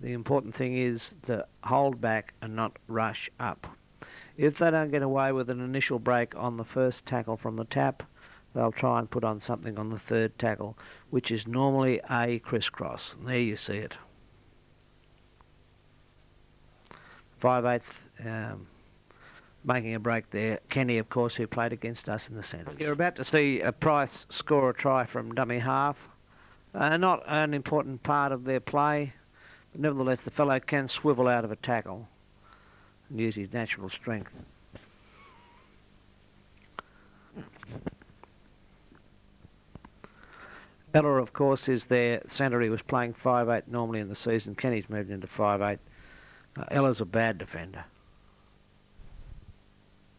The important thing is to hold back and not rush up. If they don't get away with an initial break on the first tackle from the tap, they'll try and put on something on the third tackle, which is normally a crisscross. There you see it. 5/8 making a break there. Kenny, of course, who played against us in the centre. You're about to see a Price score a try from dummy half. Not an important part of their play, but nevertheless the fellow can swivel out of a tackle and use his natural strength. Ella, of course, is their centre. He was playing 5/8 normally in the season. Kenny's moved into 5/8. Ella's a bad defender.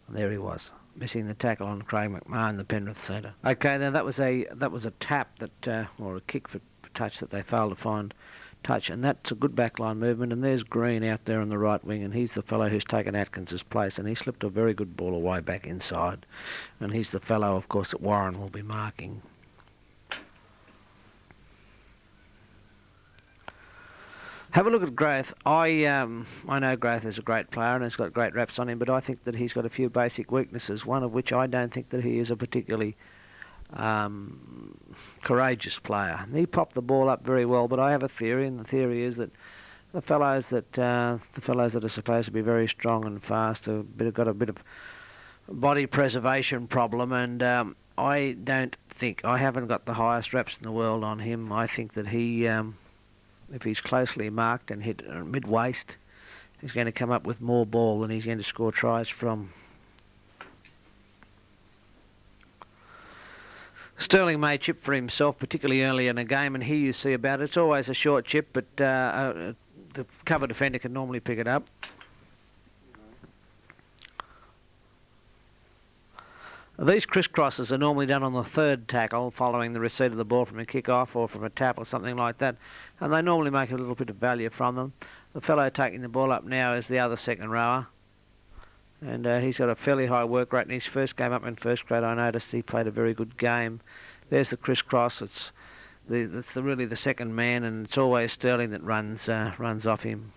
And there he was, missing the tackle on Craig McMahon, the Penrith centre. Okay, now that was a tap that or a kick for touch that they failed to find touch, and that's a good backline movement. And there's Green out there on the right wing, and he's the fellow who's taken Atkins's place, and he slipped a very good ball away back inside. And he's the fellow, of course, that Warren will be marking. Have a look at Grath. I know Grath is a great player and has got great reps on him, but I think that he's got a few basic weaknesses, one of which I don't think that he is a particularly courageous player. He popped the ball up very well, but I have a theory, and the theory is that the fellows that are supposed to be very strong and fast have got a bit of body preservation problem, and I haven't got the highest reps in the world on him. I think that he, if he's closely marked and hit mid-waist, he's going to come up with more ball than he's going to score tries from. Sterling may chip for himself, particularly early in a game, and here you see about it. It's always a short chip, but the cover defender can normally pick it up. These crisscrosses are normally done on the third tackle, following the receipt of the ball from a kick-off or from a tap or something like that, and they normally make a little bit of value from them. The fellow taking the ball up now is the other second rower, and he's got a fairly high work rate. In his first game up in first grade, I noticed he played a very good game. There's the crisscross. It's really the second man, and it's always Sterling that runs off him.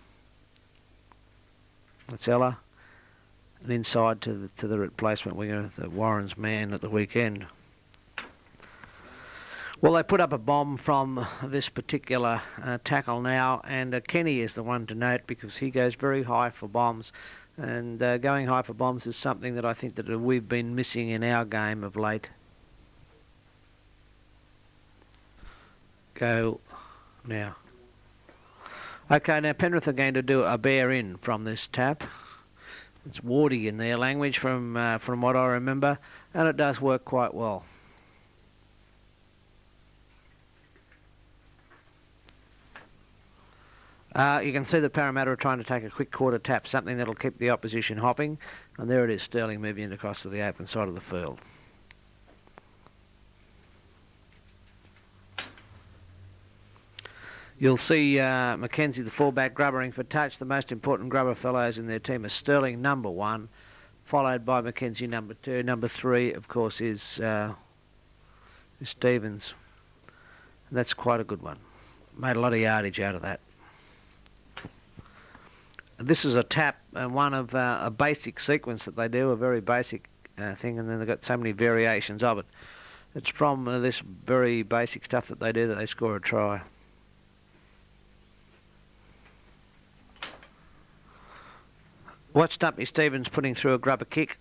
That's Ella. And inside to the replacement winger, the Warren's man at the weekend. Well, they put up a bomb from this particular tackle now, and Kenny is the one to note because he goes very high for bombs, and going high for bombs is something that I think that we've been missing in our game of late. Go now. Okay, now Penrith are going to do a bear in from this tap. It's warty in their language from what I remember, and it does work quite well. You can see that Parramatta are trying to take a quick quarter tap, something that'll keep the opposition hopping, and there it is, Sterling moving it across to the open side of the field. You'll see Mackenzie, the fullback, grubbering for touch. The most important grubber fellows in their team are Sterling, number 1, followed by Mackenzie, number 2. Number 3, of course, is Stevens. And that's quite a good one. Made a lot of yardage out of that. This is a tap, one of a basic sequence that they do, a very basic thing, and then they've got so many variations of it. It's from this very basic stuff that they do that they score a try. Watch Stumpy Stevens putting through a grubber kick.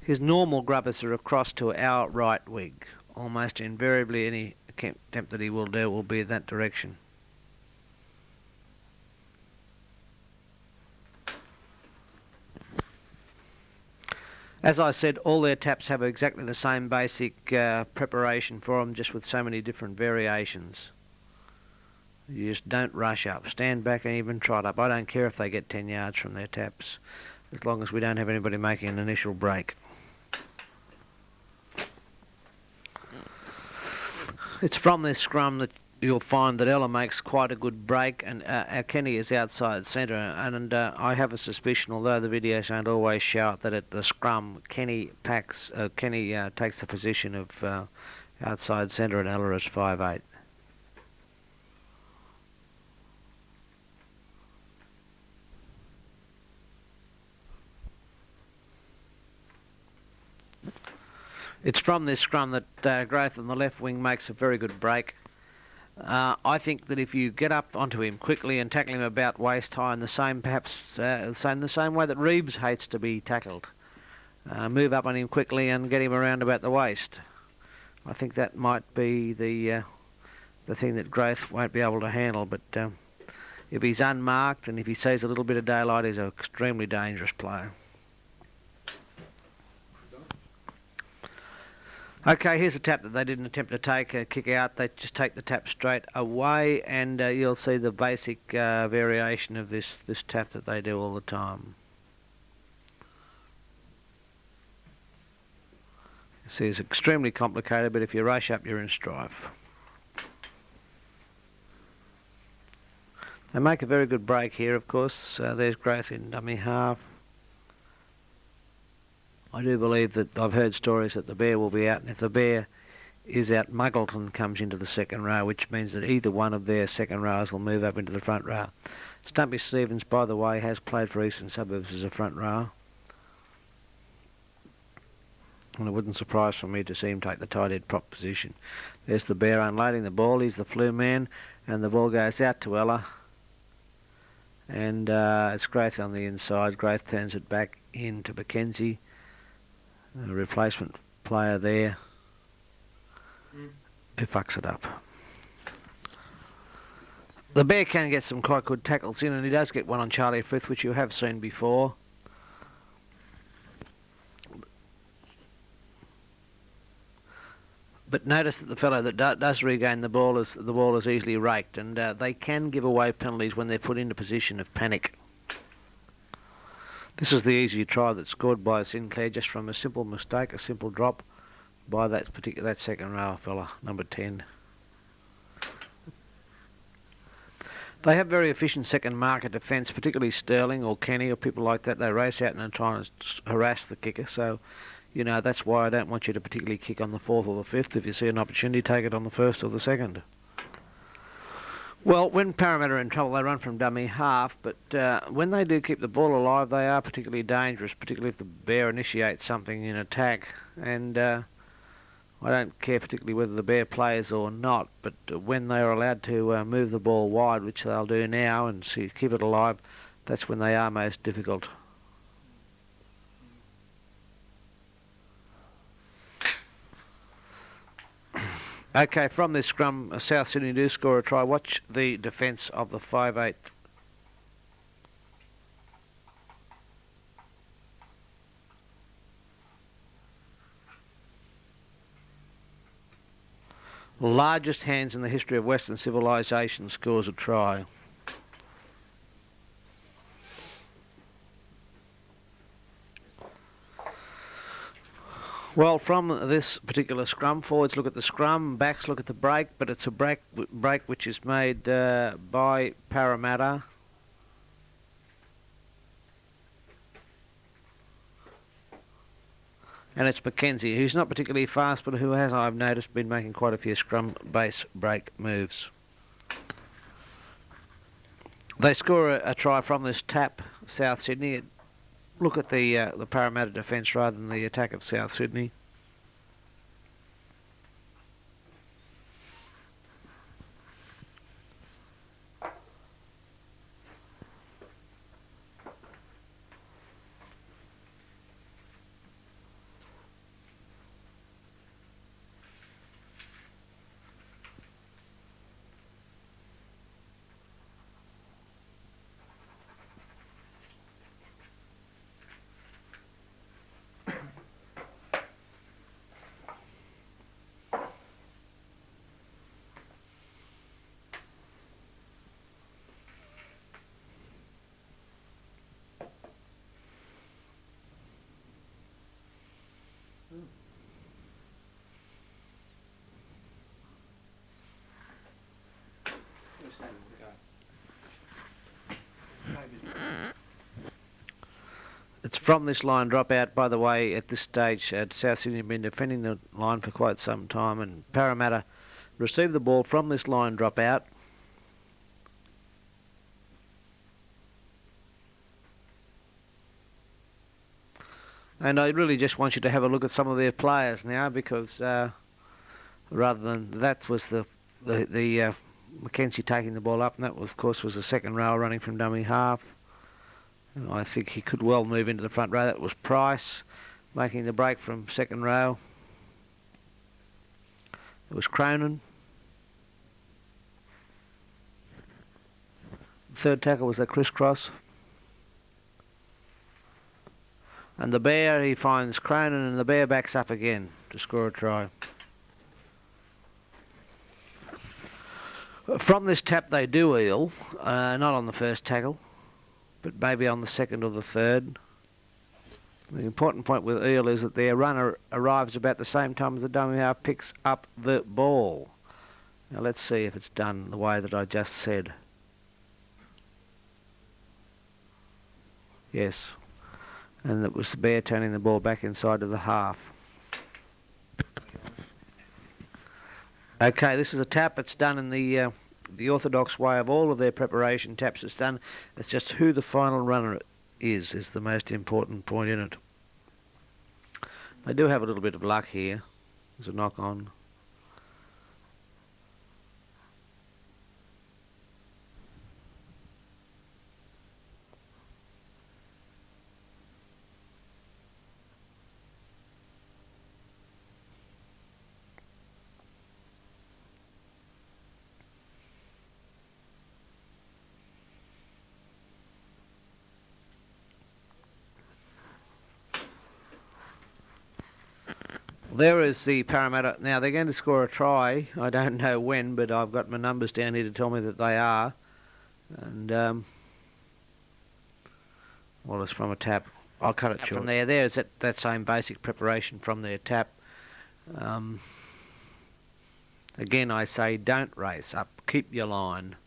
His normal grubbers are across to our right wing. Almost invariably any attempt that he will do will be in that direction. As I said, all their taps have exactly the same basic preparation for them, just with so many different variations. You just don't rush up. Stand back and even trot up. I don't care if they get 10 yards from their taps, as long as we don't have anybody making an initial break. It's from this scrum that you'll find that Ella makes quite a good break, and Kenny is outside centre, and I have a suspicion, although the videos don't always show it, that at the scrum Kenny takes the position of outside centre and Ella is 5'8". It's from this scrum that Growth on the left wing makes a very good break. I think that if you get up onto him quickly and tackle him about waist high in the same the same way that Reeves hates to be tackled, move up on him quickly and get him around about the waist. I think that might be the thing that Growth won't be able to handle. But if he's unmarked and if he sees a little bit of daylight, he's an extremely dangerous player. Okay, here's a tap that they didn't attempt to take a kick out. They just take the tap straight away, and you'll see the basic variation of this tap that they do all the time. You see, it's extremely complicated, but if you rush up, you're in strife. They make a very good break here, of course. There's Growth in dummy half. I do believe that I've heard stories that the bear will be out, and if the bear is out, Muggleton comes into the second row, which means that either one of their second rows will move up into the front row. Stumpy Stevens, by the way, has played for Eastern Suburbs as a front row. And it wouldn't surprise for me to see him take the tight head prop position. There's the bear unloading the ball. He's the flu man, and the ball goes out to Ella. And it's Growth on the inside. Growth turns it back into Mackenzie. A replacement player there who fucks it up. The bear can get some quite good tackles in, and he does get one on Charlie Frith, which you have seen before. But notice that the fellow that does regain the ball is easily raked, and they can give away penalties when they're put into position of panic. This is the easy try that's scored by Sinclair just from a simple mistake, a simple drop by that second row fella, number 10. They have very efficient second marker defence, particularly Sterling or Kenny or people like that. They race out and try and harass the kicker. So, you know, that's why I don't want you to particularly kick on the 4th or the 5th. If you see an opportunity, take it on the 1st or the 2nd. Well, when Parramatta are in trouble, they run from dummy half, but when they do keep the ball alive, they are particularly dangerous, particularly if the bear initiates something in attack. And I don't care particularly whether the bear plays or not, but when they are allowed to move the ball wide, which they'll do now, and keep it alive, that's when they are most difficult. Okay, from this scrum, South Sydney do score a try. Watch the defence of the 5/8. Largest hands in the history of Western civilization scores a try. Well, from this particular scrum, forwards look at the scrum, backs look at the break, but it's a break which is made by Parramatta. And it's Mackenzie, who's not particularly fast, but who has, I've noticed, been making quite a few scrum base break moves. They score a try from this tap, South Sydney. Look at the Parramatta defence rather than the attack of South Sydney. It's from this line drop out. By the way, at this stage, South Sydney have been defending the line for quite some time, and Parramatta received the ball from this line drop out. And I really just want you to have a look at some of their players now, because rather than that was the Mackenzie taking the ball up, and that was, of course, was the second row running from dummy half. And I think he could well move into the front row. That was Price making the break from second row. It was Cronin. The third tackle was the crisscross. And the Bear, he finds Cronin, and the Bear backs up again to score a try. From this tap they do eel, not on the first tackle, but maybe on the second or the third. The important point with eel is that their runner arrives about the same time as the dummy half picks up the ball. Now let's see if it's done the way that I just said. Yes. And it was the Bear turning the ball back inside of the half. Okay, this is a tap. It's done in the orthodox way of all of their preparation taps. It's done. It's just who the final runner is the most important point in it. They do have a little bit of luck here. There's a knock on. There is the Parramatta. Now they're going to score a try. I don't know when, but I've got my numbers down here to tell me that they are. And well, it's from a tap. I'll cut it short. From there, there's that same basic preparation from their tap. Again, I say don't race up. Keep your line.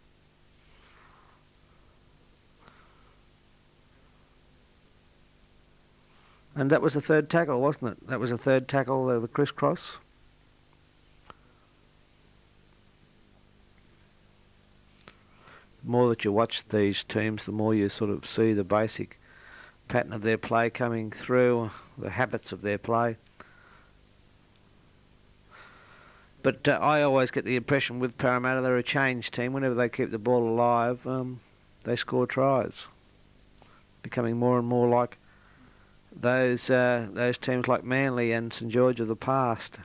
And that was the third tackle, wasn't it? That was the third tackle, the crisscross. The more that you watch these teams, the more you sort of see the basic pattern of their play coming through, the habits of their play. But I always get the impression with Parramatta, they're a change team. Whenever they keep the ball alive, they score tries, becoming more and more like those teams like Manly and St George of the past.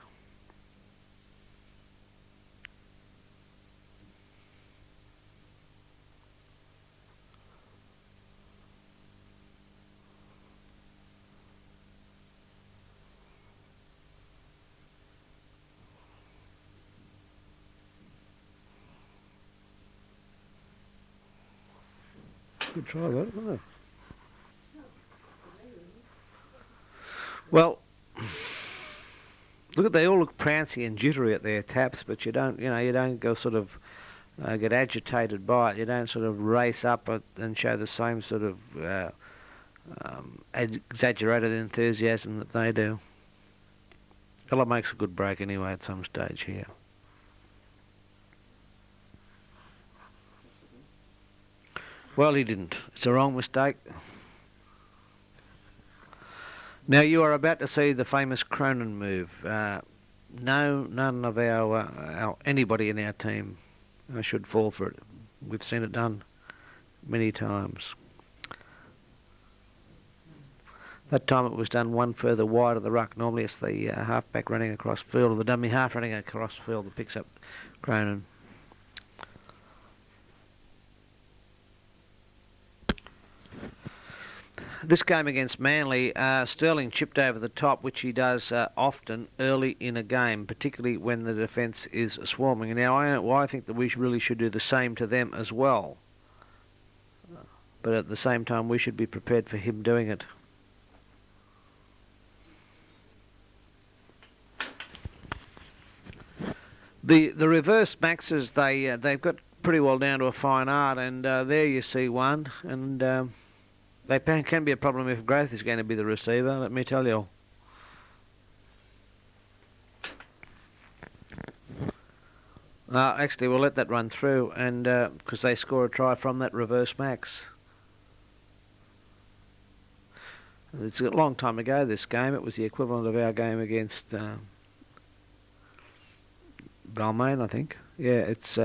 Good try, that, wasn't it? Well, look, they all look prancy and jittery at their taps, but you don't go sort of get agitated by it. You don't sort of race up and show the same sort of exaggerated enthusiasm that they do. Fella makes a good break anyway at some stage here. Well, he didn't. It's a wrong mistake. Now you are about to see the famous Cronin move. No, none of our anybody in our team should fall for it. We've seen it done many times. That time it was done one further wide of the ruck. Normally it's the halfback running across field, or the dummy half running across field that picks up Cronin. This game against Manly, Sterling chipped over the top, which he does often early in a game, particularly when the defence is swarming. Now, I think that we really should do the same to them as well. But at the same time, we should be prepared for him doing it. The reverse maxes, they've got pretty well down to a fine art, and there you see one, and they can be a problem if Growth is going to be the receiver, let me tell you. Actually, we'll let that run through, and because they score a try from that reverse max. It's a long time ago, this game. It was the equivalent of our game against Balmain, I think. Yeah, it's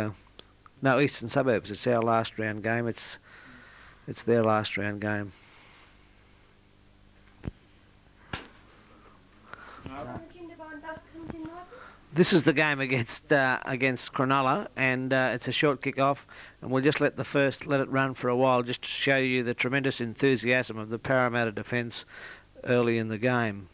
no, Eastern Suburbs. It's our last round game. It's their last round game. This is the game against Cronulla, and it's a short kick-off, and we'll just let it run for a while, just to show you the tremendous enthusiasm of the Parramatta defence early in the game.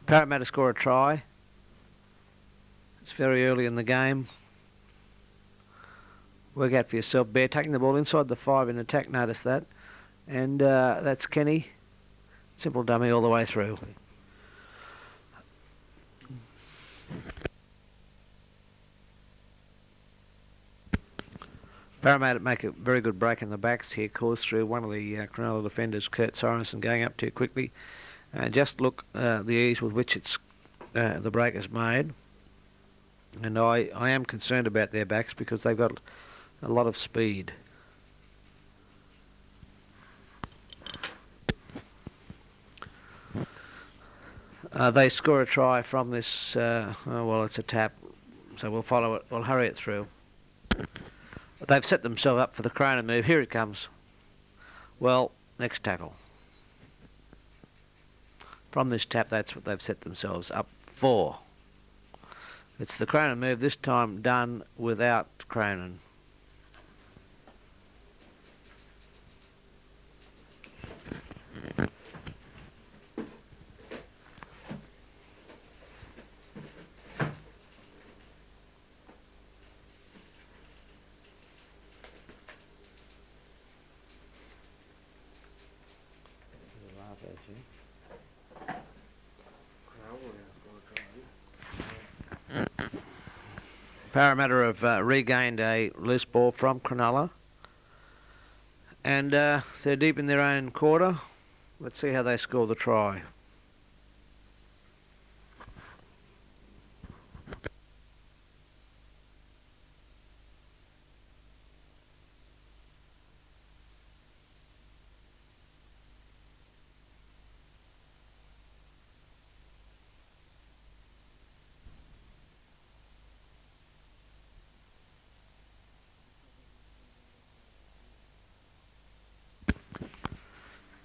Parramatta score a try. It's very early in the game. Work out for yourself. Bear taking the ball inside the 5 in attack, notice that. And that's Kenny. Simple dummy all the way through. Parramatta make a very good break in the backs here, caused through one of the Cronulla defenders, Kurt Sorensen, going up too quickly. Just look the ease with which the break is made. And I am concerned about their backs because they've got a lot of speed. They score a try from this, well, it's a tap, so we'll follow it, we'll hurry it through. They've set themselves up for the Cronin move. Here it comes. Well, next tackle. From this tap, that's what they've set themselves up for. It's the Cronin move, this time done without Cronin. Parramatta have regained a loose ball from Cronulla, and they're deep in their own quarter. Let's see how they score the try.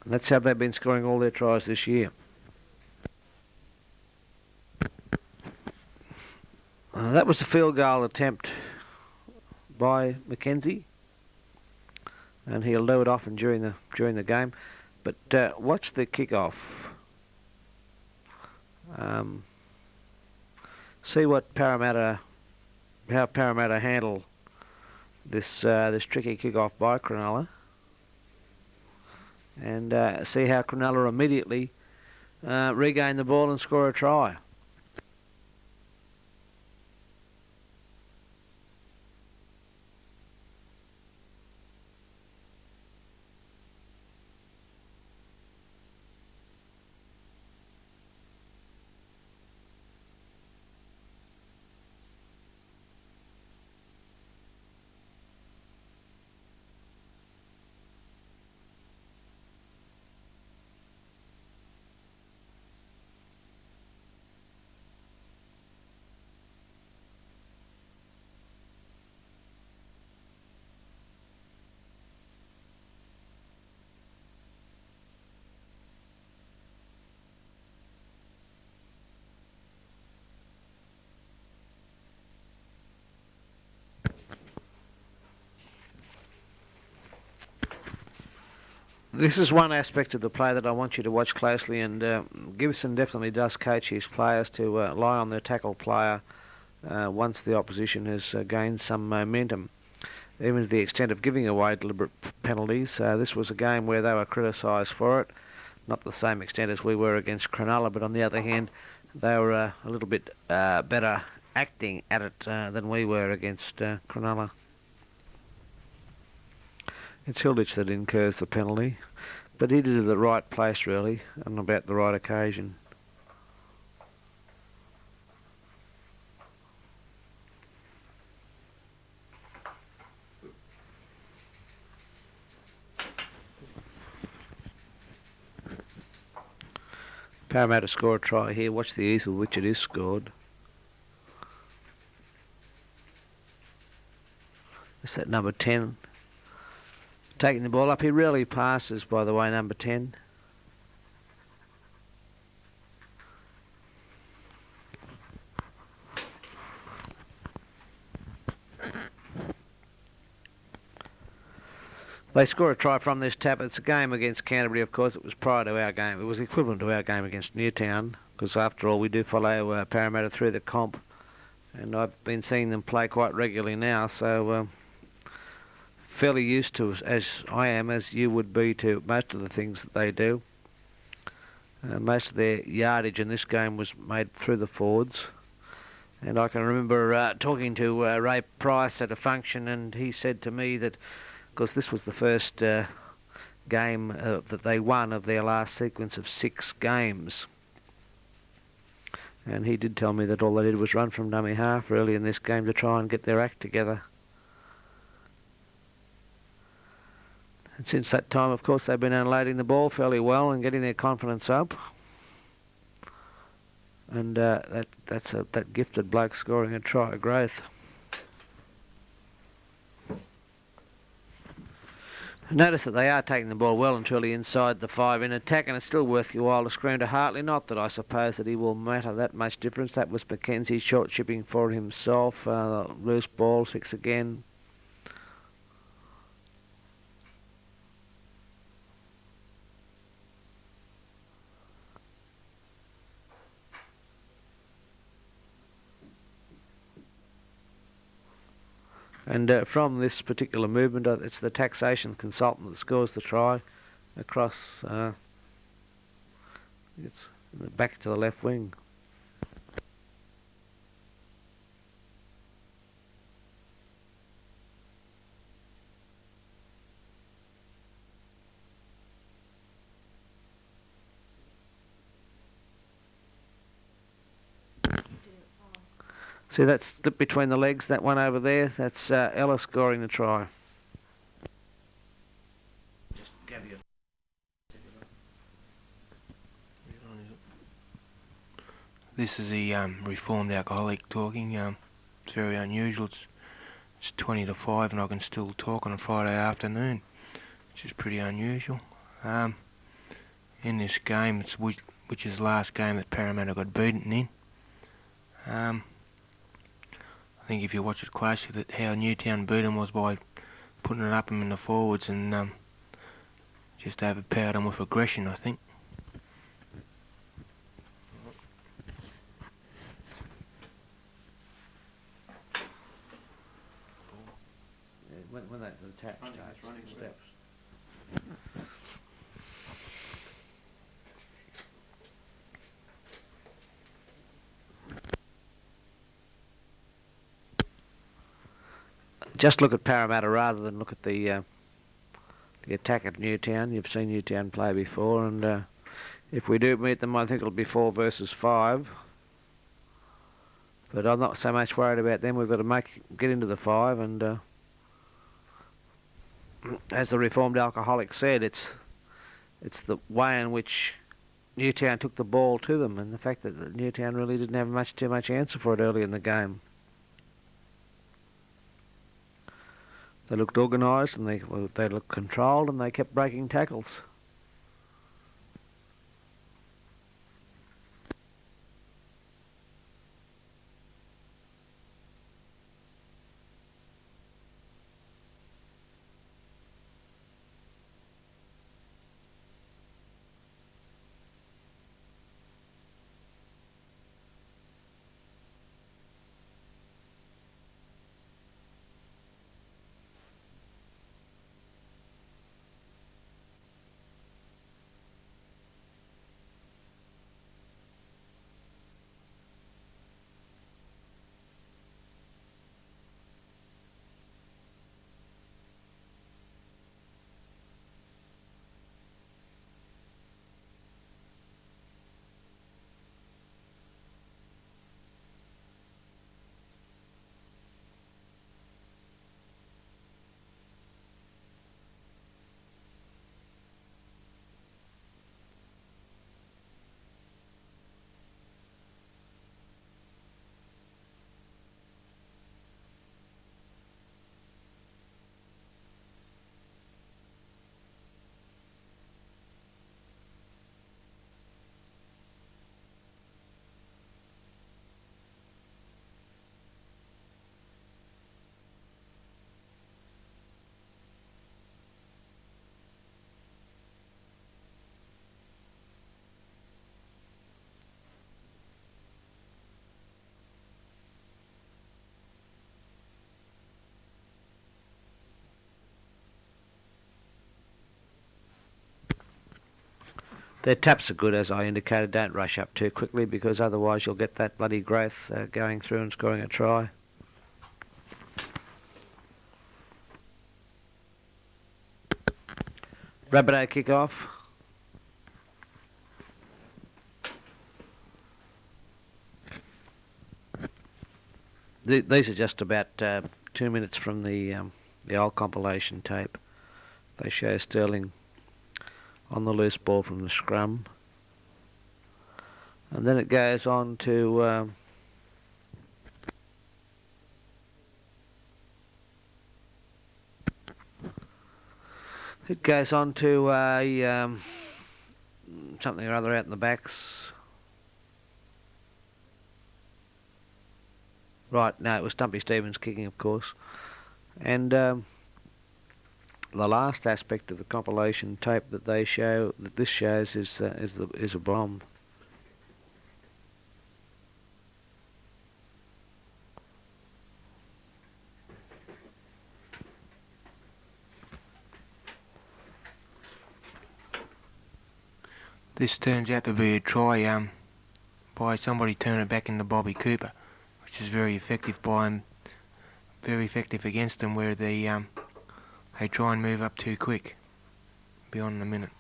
And that's how they've been scoring all their tries this year. That was a field goal attempt by Mackenzie, and he'll do it often during the game. But watch the kick-off. See what how Parramatta handle this tricky kick-off by Cronulla. And see how Cronulla immediately regain the ball and score a try. This is one aspect of the play that I want you to watch closely, and Gibson definitely does coach his players to lie on their tackle player once the opposition has gained some momentum. even to the extent of giving away deliberate penalties. This was a game where they were criticised for it, not the same extent as we were against Cronulla, but on the other hand, they were a little bit better acting at it than we were against Cronulla. It's Hilditch that incurs the penalty, but he did it at the right place really, and about the right occasion. Parramatta score a try here. Watch the ease with which it is scored. It's that number 10 taking the ball up. He rarely passes, by the way, number 10. They score a try from this tap. It's a game against Canterbury, of course. It was prior to our game. It was equivalent to our game against Newtown, because after all, we do follow Parramatta through the comp. And I've been seeing them play quite regularly now, so fairly used to, as I am, as you would be, to most of the things that they do. Most of their yardage in this game was made through the forwards. And I can remember talking to Ray Price at a function, and he said to me that, because this was the first game that they won of their last sequence of 6 games. And he did tell me that all they did was run from dummy half early in this game to try and get their act together. And since that time, of course, they've been unloading the ball fairly well and getting their confidence up. And that's that gifted bloke scoring a try of growth. Notice that they are taking the ball well and truly inside the 5 in attack, and it's still worth your while to scream to Hartley. Not that I suppose that he will matter that much difference. That was Mackenzie short shipping for himself. Loose ball, 6 again. And from this particular movement, it's the taxation consultant that scores the try across. It's back to the left wing. See that slip between the legs, that one over there? That's Ellis scoring the try. Just give you. This is the reformed alcoholic talking. It's very unusual. It's 20 to 5 and I can still talk on a Friday afternoon, which is pretty unusual. In this game, which is the last game that Parramatta got beaten in. I think if you watch it closely, that how Newtown beat them was by putting it up them in the forwards and just overpowered them with aggression, I think. When that attack starts, running steps. Just look at Parramatta rather than look at the attack of Newtown. You've seen Newtown play before, and if we do meet them, I think it'll be 4 versus 5. But I'm not so much worried about them. We've got to get into the 5, and as the reformed alcoholic said, it's the way in which Newtown took the ball to them, and the fact that Newtown really didn't have too much answer for it early in the game. They looked organised, and they looked controlled, and they kept breaking tackles. Their taps are good, as I indicated. Don't rush up too quickly, because otherwise you'll get that bloody growth going through and scoring a try. Rabbitoh kick off. These are just about 2 minutes from the old compilation tape. They show Sterling on the loose ball from the scrum. And then it goes on to something or other out in the backs. Right, no, it was Stumpy Stevens kicking, of course. And the last aspect of the compilation tape that they show, that this shows, is a bomb. This turns out to be a try by somebody turning it back into Bobby Cooper, which is very effective by him, very effective against them, where they try and move up too quick. Be on in a minute.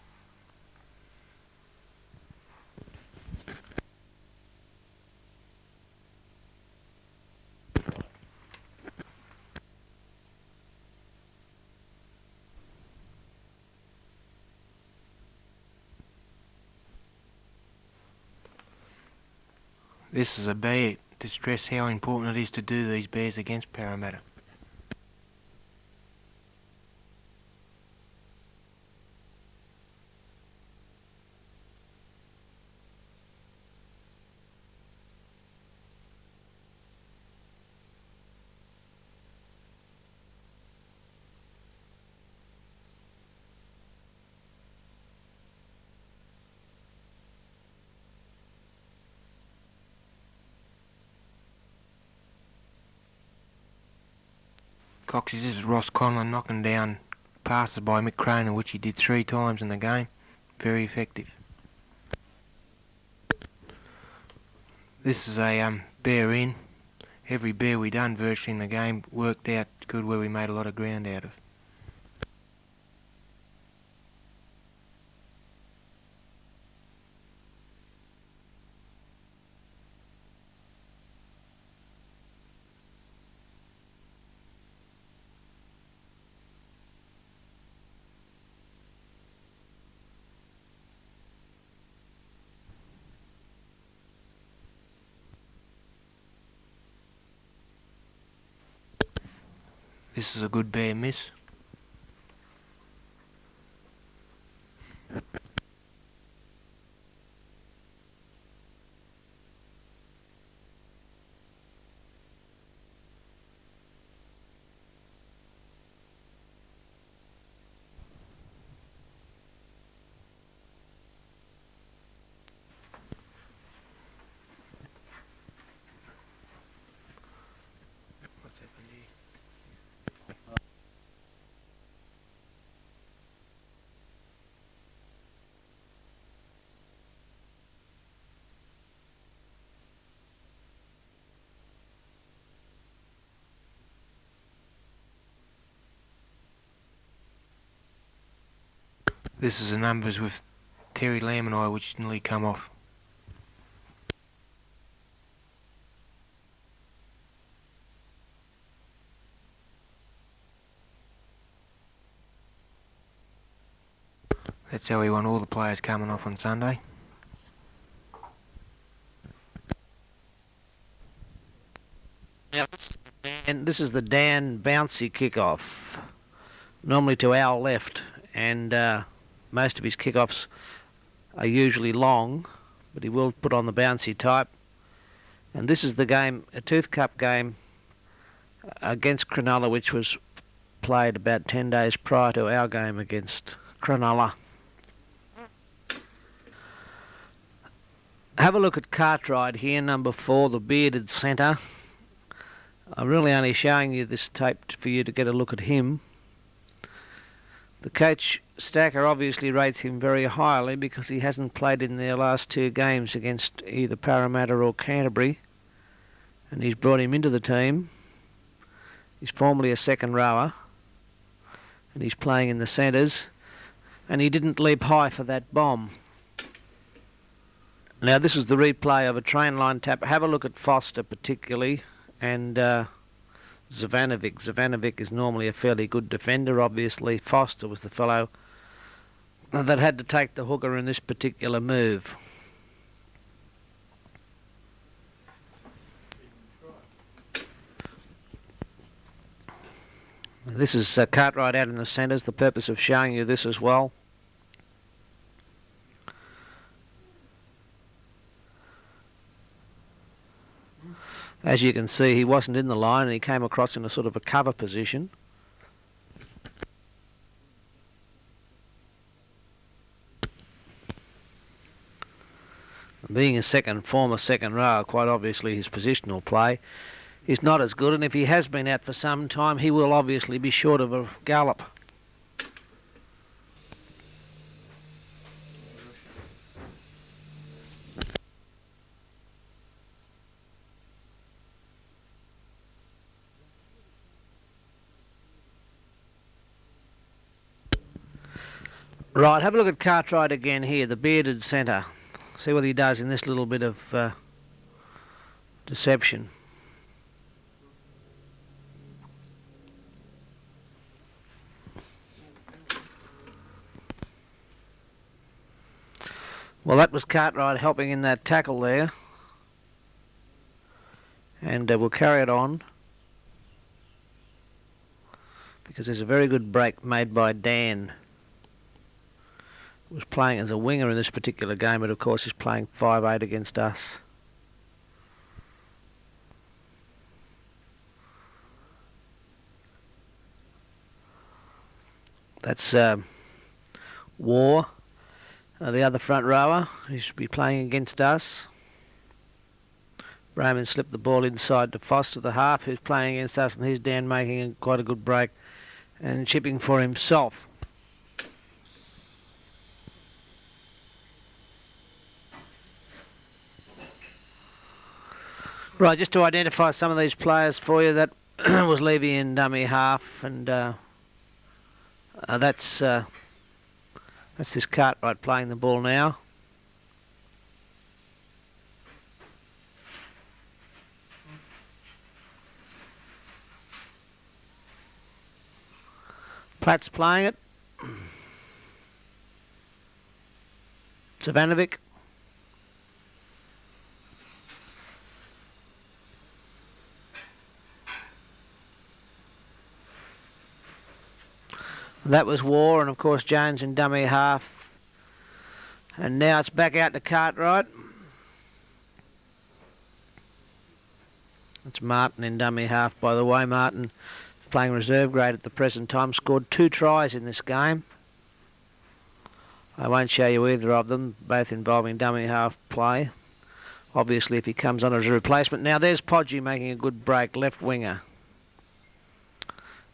This is a bear to stress how important it is to do these bears against Parramatta. Coxie, this is Ross Conlon knocking down passes by Mick Cronin, which he did 3 times in the game. Very effective. This is a bear in. Every bear we done virtually in the game worked out good, where we made a lot of ground out of. This is a good bear miss. What's happened here? This is the numbers with Terry Lamb and I, which nearly come off. That's how we want all the players coming off on Sunday. And this is the Dan Bouncy kickoff, normally to our left, and most of his kickoffs are usually long, but he will put on the bouncy type. And this is the game, a Tooth Cup game against Cronulla, which was played about 10 days prior to our game against Cronulla. Have a look at Cartwright here, number 4, the bearded centre. I'm really only showing you this tape for you to get a look at him. The coach, Stacker, obviously rates him very highly because he hasn't played in their last 2 games against either Parramatta or Canterbury, and he's brought him into the team. He's formerly a second rower, and he's playing in the centres, and he didn't leap high for that bomb. Now this is the replay of a train line tap. Have a look at Foster particularly, and Zavanovic. Zavanovic is normally a fairly good defender. Obviously Foster was the fellow that had to take the hooker in this particular move. This is Cartwright out in the centres. The purpose of showing you this as well. As you can see, he wasn't in the line and he came across in a sort of a cover position. Being a former second rower, quite obviously his positional play is not as good, and if he has been out for some time, he will obviously be short of a gallop. Right, have a look at Cartwright again here, the bearded centre. See what he does in this little bit of deception. Well, that was Cartwright helping in that tackle there. And we'll carry it on, because there's a very good break made by Dan. Was playing as a winger in this particular game, but of course is playing 5'8" against us. That's War, the other front rower. He should be playing against us. Raymond slipped the ball inside to Foster, the half, who's playing against us, and here's Dan making quite a good break and chipping for himself. Right, just to identify some of these players for you, that was Levy in dummy half, and that's this Cartwright playing the ball now. Platt's playing it. Zavanovic. That was War, and of course Jones in dummy half. And now it's back out to Cartwright. It's Martin in dummy half, by the way. Martin is playing reserve grade at the present time. Scored 2 tries in this game. I won't show you either of them, both involving dummy half play. Obviously if he comes on as a replacement. Now there's Podgy making a good break, left winger.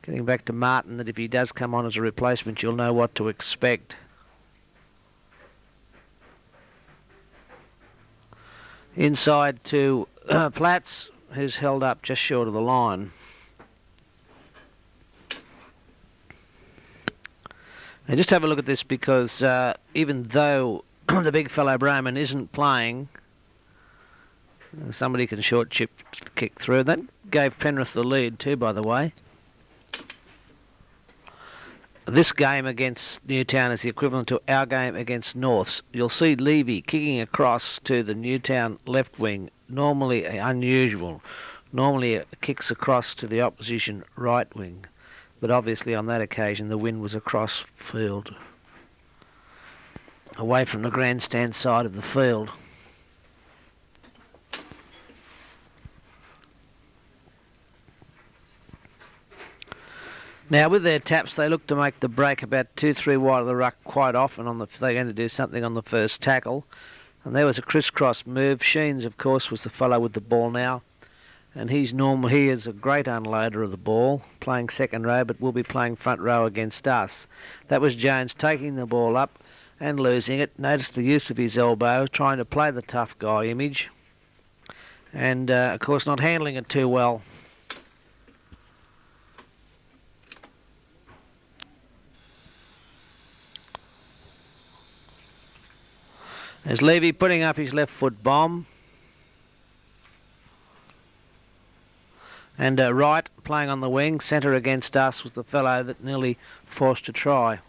Getting back to Martin, that if he does come on as a replacement, you'll know what to expect. Inside to Platts, who's held up just short of the line. Now just have a look at this, because even though the big fellow Brayman isn't playing, somebody can short chip kick through. That gave Penrith the lead too, by the way. This game against Newtown is the equivalent to our game against Norths. You'll see Levy kicking across to the Newtown left wing, normally unusual. Normally it kicks across to the opposition right wing, but obviously on that occasion the wind was across field, away from the grandstand side of the field. Now with their taps, they look to make the break about 2-3 wide of the ruck quite often. They're going to do something on the first tackle. And there was a crisscross move. Sheens, of course, was the fellow with the ball now. And he is a great unloader of the ball, playing second row, but will be playing front row against us. That was Jones taking the ball up and losing it. Notice the use of his elbow, trying to play the tough guy image, and of course not handling it too well. There's Levy putting up his left foot bomb. And Wright playing on the wing, centre against us, was the fellow that nearly forced a try.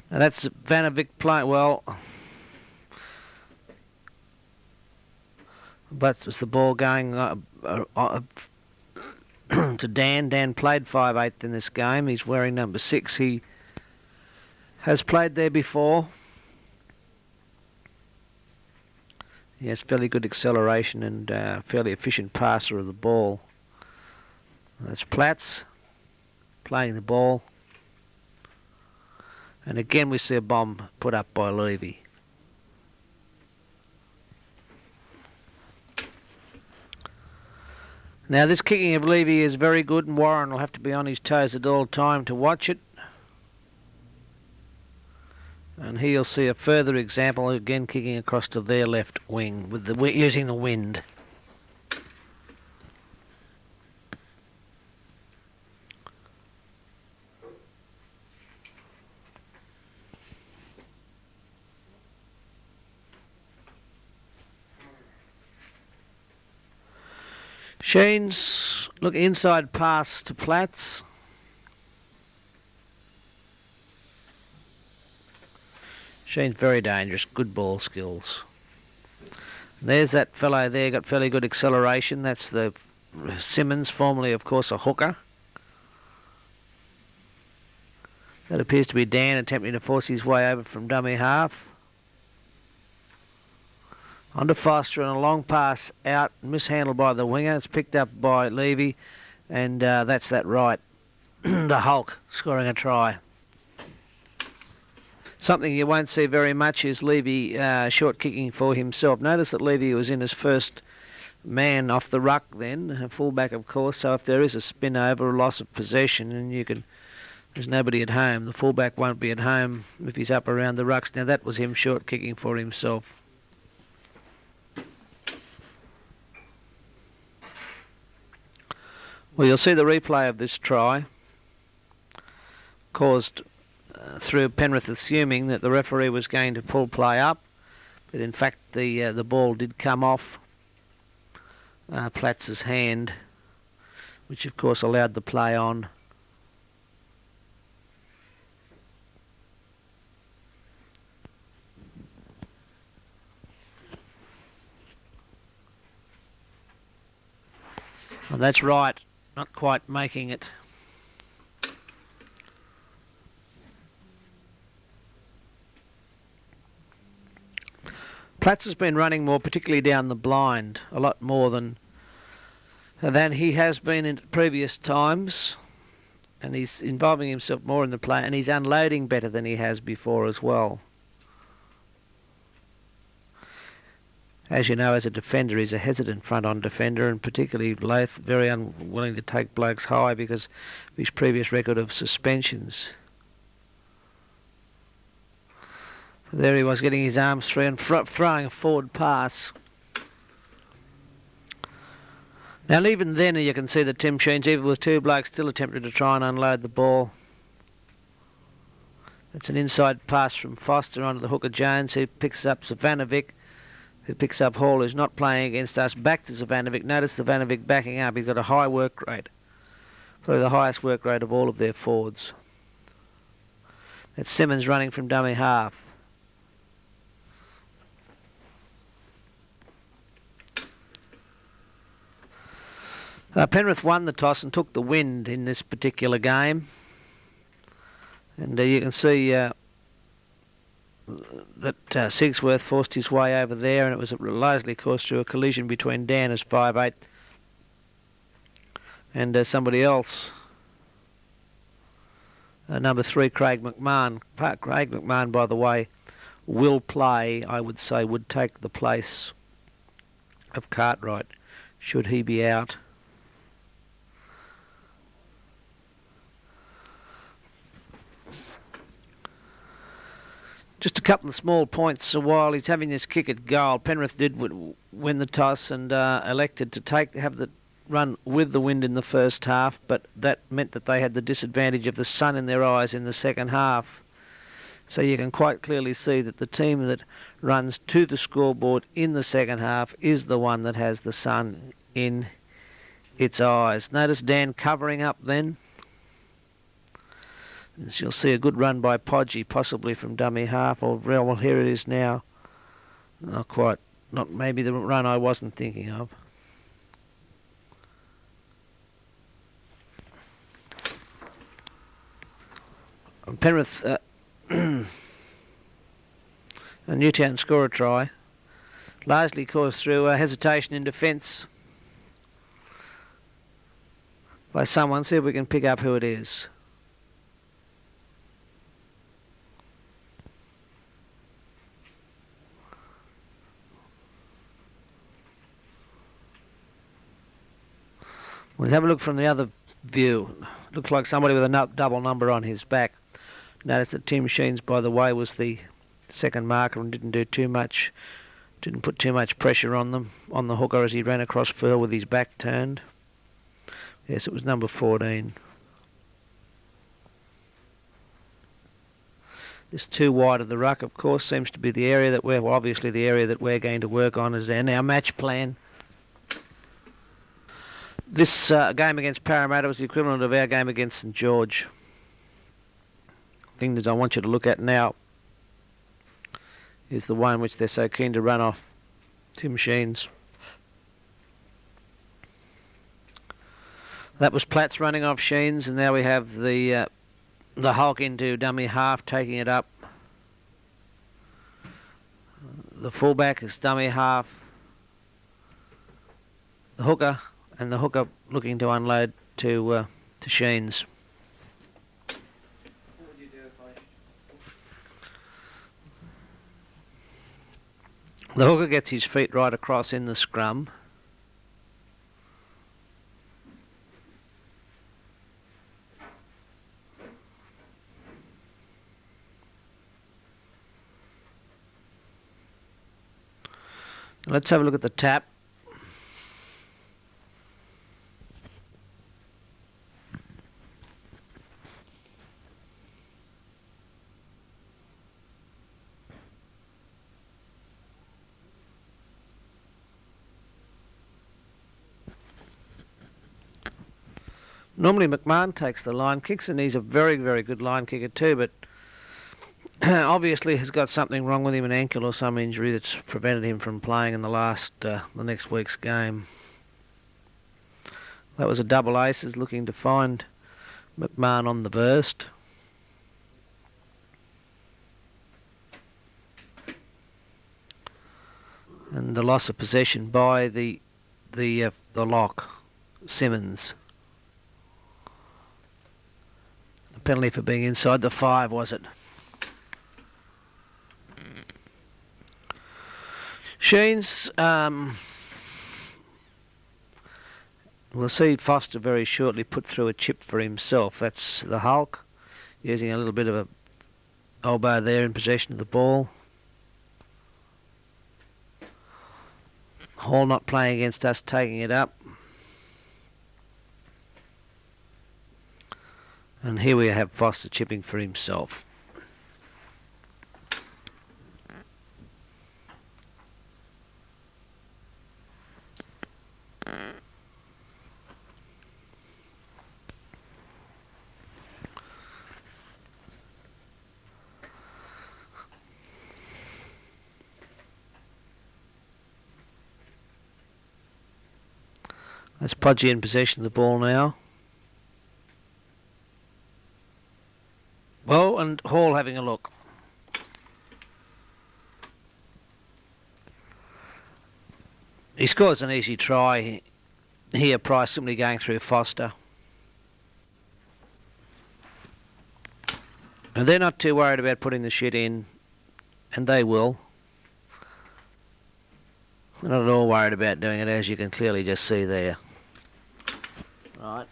Now that's Vanovic playing well. But was the ball going to Dan? Dan played 5/8 in this game. He's wearing number 6. He has played there before. He has fairly good acceleration and fairly efficient passer of the ball. That's Platts playing the ball. And again we see a bomb put up by Levy. Now this kicking of Levy is very good, and Warren will have to be on his toes at all time to watch it. And he'll see a further example, again kicking across to their left wing with using the wind. Sheen's look inside pass to Platts. Sheen's very dangerous, good ball skills. There's that fellow there, got fairly good acceleration. That's the Simmons, formerly, of course, a hooker. That appears to be Dan attempting to force his way over from dummy half. On to Foster, and a long pass out, mishandled by the winger. It's picked up by Levy, and that's that Wright, the Hulk, scoring a try. Something you won't see very much is Levy short kicking for himself. Notice that Levy was in his first man off the ruck then, a fullback of course, so if there is a spin over, a loss of possession, and there's nobody at home, the fullback won't be at home if he's up around the rucks. Now that was him short kicking for himself. Well, you'll see the replay of this try caused through Penrith assuming that the referee was going to pull play up, but in fact the ball did come off Platts' hand, which of course allowed the play on. And that's right, not quite making it. Platts has been running more, particularly down the blind, a lot more than he has been in previous times, and he's involving himself more in the play, and he's unloading better than he has before as well. As you know, as a defender, he's a hesitant front-on defender, and particularly loath, very unwilling to take blokes high because of his previous record of suspensions. There he was, getting his arms free and throwing a forward pass. Now, even then, you can see that Tim Sheens, even with two blokes, still attempted to try and unload the ball. It's an inside pass from Foster onto the hooker Jones, who picks up Savanovic, who picks up Hall, who's not playing against us, back to Savanovic. Notice Savanovic backing up. He's got a high work rate, probably the highest work rate of all of their forwards. That's Simmons running from dummy half. Penrith won the toss and took the wind in this particular game. And you can see that Sigsworth forced his way over there, and it was largely caused through a collision between Dan as 5'8" and somebody else. Number 3, Craig McMahon. Craig McMahon, by the way, will play, I would say, would take the place of Cartwright, should he be out. Just a couple of small points. So while he's having this kick at goal, Penrith did win the toss and elected to have the run with the wind in the first half, but that meant that they had the disadvantage of the sun in their eyes in the second half. So you can quite clearly see that the team that runs to the scoreboard in the second half is the one that has the sun in its eyes. Notice Dan covering up then. As you'll see a good run by Podgy, possibly from dummy half, or well, here it is now. Not quite, not maybe the run I wasn't thinking of. Penrith, and Newtown score a try, largely caused through hesitation in defence by someone. See if we can pick up who it is. We'll have a look from the other view. Looks like somebody with a double number on his back. Notice that Tim Sheens, by the way, was the second marker and didn't put too much pressure on them, on the hooker as he ran across Firl with his back turned. Yes, it was number 14. This too wide of the ruck, of course, seems to be the area that we're, well, obviously the area that we're going to work on as our match plan. This game against Parramatta was the equivalent of our game against St George. The thing that I want you to look at now is the one which they're so keen to run off Tim Sheens. That was Platts running off Sheens, and now we have the Hulk into dummy half, taking it up. The fullback is dummy half. The hooker. And the hooker looking to unload to Sheens. The hooker gets his feet right across in the scrum. Let's have a look at the tap. Normally McMahon takes the line kicks, and he's a very, very good line kicker too, but obviously has got something wrong with him, an ankle or some injury that's prevented him from playing in the next week's game. That was a double aces looking to find McMahon on the burst. And the loss of possession by the lock, Simmons. The penalty for being inside the 5, was it? Sheens, we'll see Foster very shortly put through a chip for himself. That's the Hulk, using a little bit of a elbow there in possession of the ball. Hall not playing against us, taking it up. And here we have Foster chipping for himself. That's Podgy in possession of the ball now. Well, and Hall having a look. He scores an easy try here, Price simply going through Foster. And they're not too worried about putting the shit in, and they will. They're not at all worried about doing it, as you can clearly just see there. Right.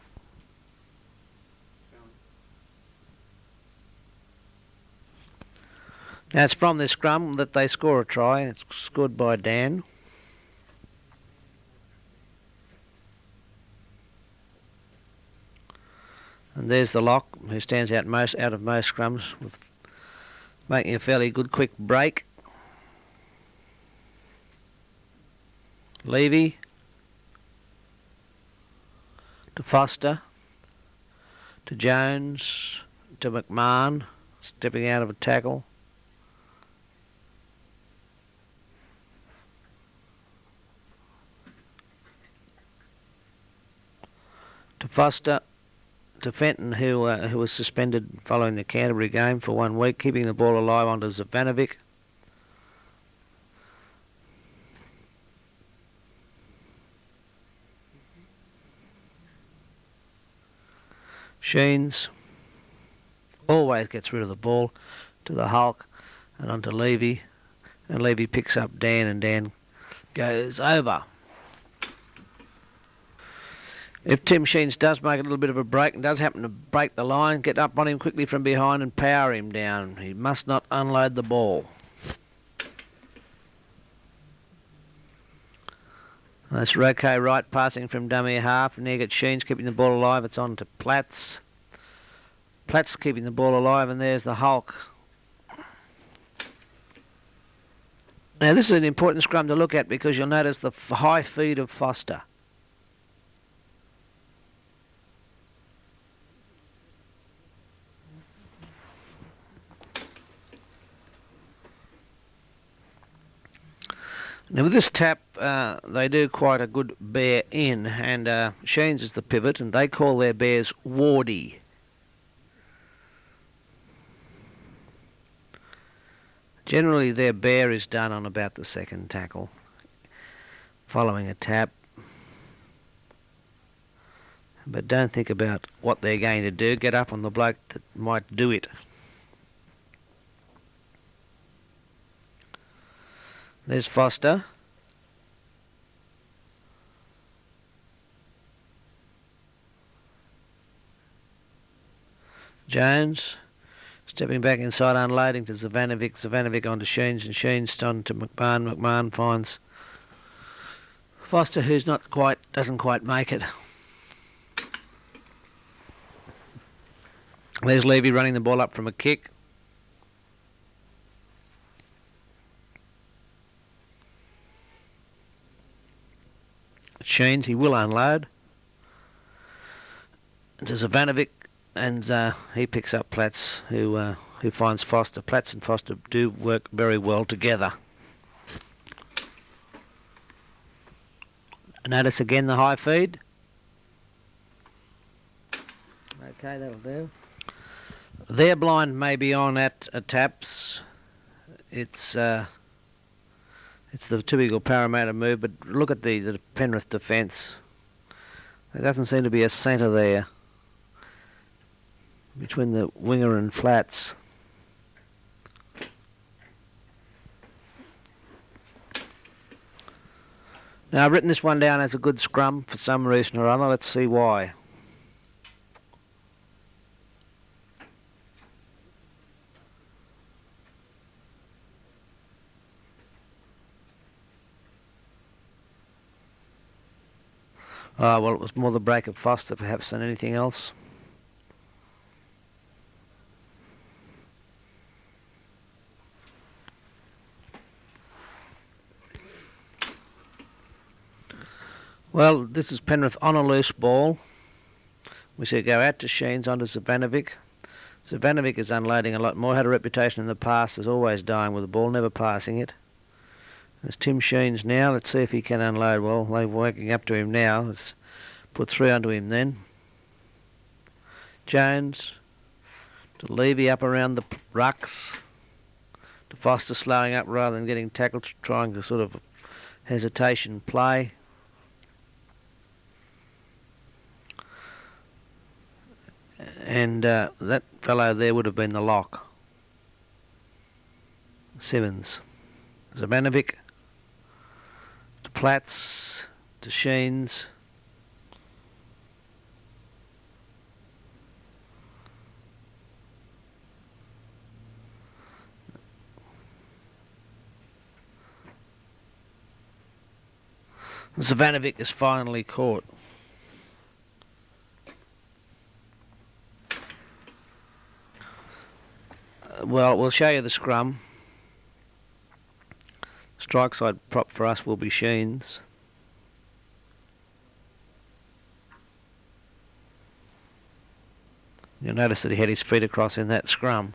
Now it's from this scrum that they score a try. It's scored by Dan. And there's the lock, who stands out of most scrums, with making a fairly good quick break. Levy to Foster to Jones to McMahon, stepping out of a tackle. To Foster to Fenton, who was suspended following the Canterbury game for 1 week, keeping the ball alive onto Zavanovic. Sheens always gets rid of the ball to the Hulk and onto Levy, and Levy picks up Dan, and Dan goes over. If Tim Sheens does make a little bit of a break and does happen to break the line, get up on him quickly from behind and power him down. He must not unload the ball. That's Roque right passing from dummy half, and there gets Sheens keeping the ball alive. It's on to Platts. Platts keeping the ball alive, and there's the Hulk. Now this is an important scrum to look at, because you'll notice the high feed of Foster. Now with this tap, they do quite a good bear in, and Sheens is the pivot, and they call their bears Wardy. Generally their bear is done on about the second tackle, following a tap. But don't think about what they're going to do. Get up on the bloke that might do it. There's Foster. Jones stepping back inside, unloading to Zavanovic. Zavanovic onto Sheens, and Sheens on to McMahon. McMahon finds Foster, who's doesn't quite make it. There's Levy running the ball up from a kick. Sheens, he will unload. It's Zavanovic, and he picks up Platts, who finds Foster. Platts and Foster do work very well together. Notice again the high feed. Okay, that'll do. Their blind may be on at taps. It's the typical Parramatta move, but look at the Penrith defence. There doesn't seem to be a centre there between the winger and Flats. Now I've written this one down as a good scrum for some reason or other. Let's see why. Well, it was more the break of Foster perhaps than anything else. Well, this is Penrith on a loose ball. We see it go out to Sheens onto Zavanovic. Zavanovic is unloading a lot more. Had a reputation in the past as always dying with the ball, never passing it. There's Tim Sheens now. Let's see if he can unload. Well, they're working up to him now. Let's put 3 onto him then. Jones to Levy up around the rucks. To Foster slowing up rather than getting tackled, trying to sort of hesitation play. And that fellow there would have been the lock. Simmons. Zavanovic Platts to Sheens. Zavanovic is finally caught. Well, we'll show you the scrum. Strike side prop for us will be Sheens. You'll notice that he had his feet across in that scrum.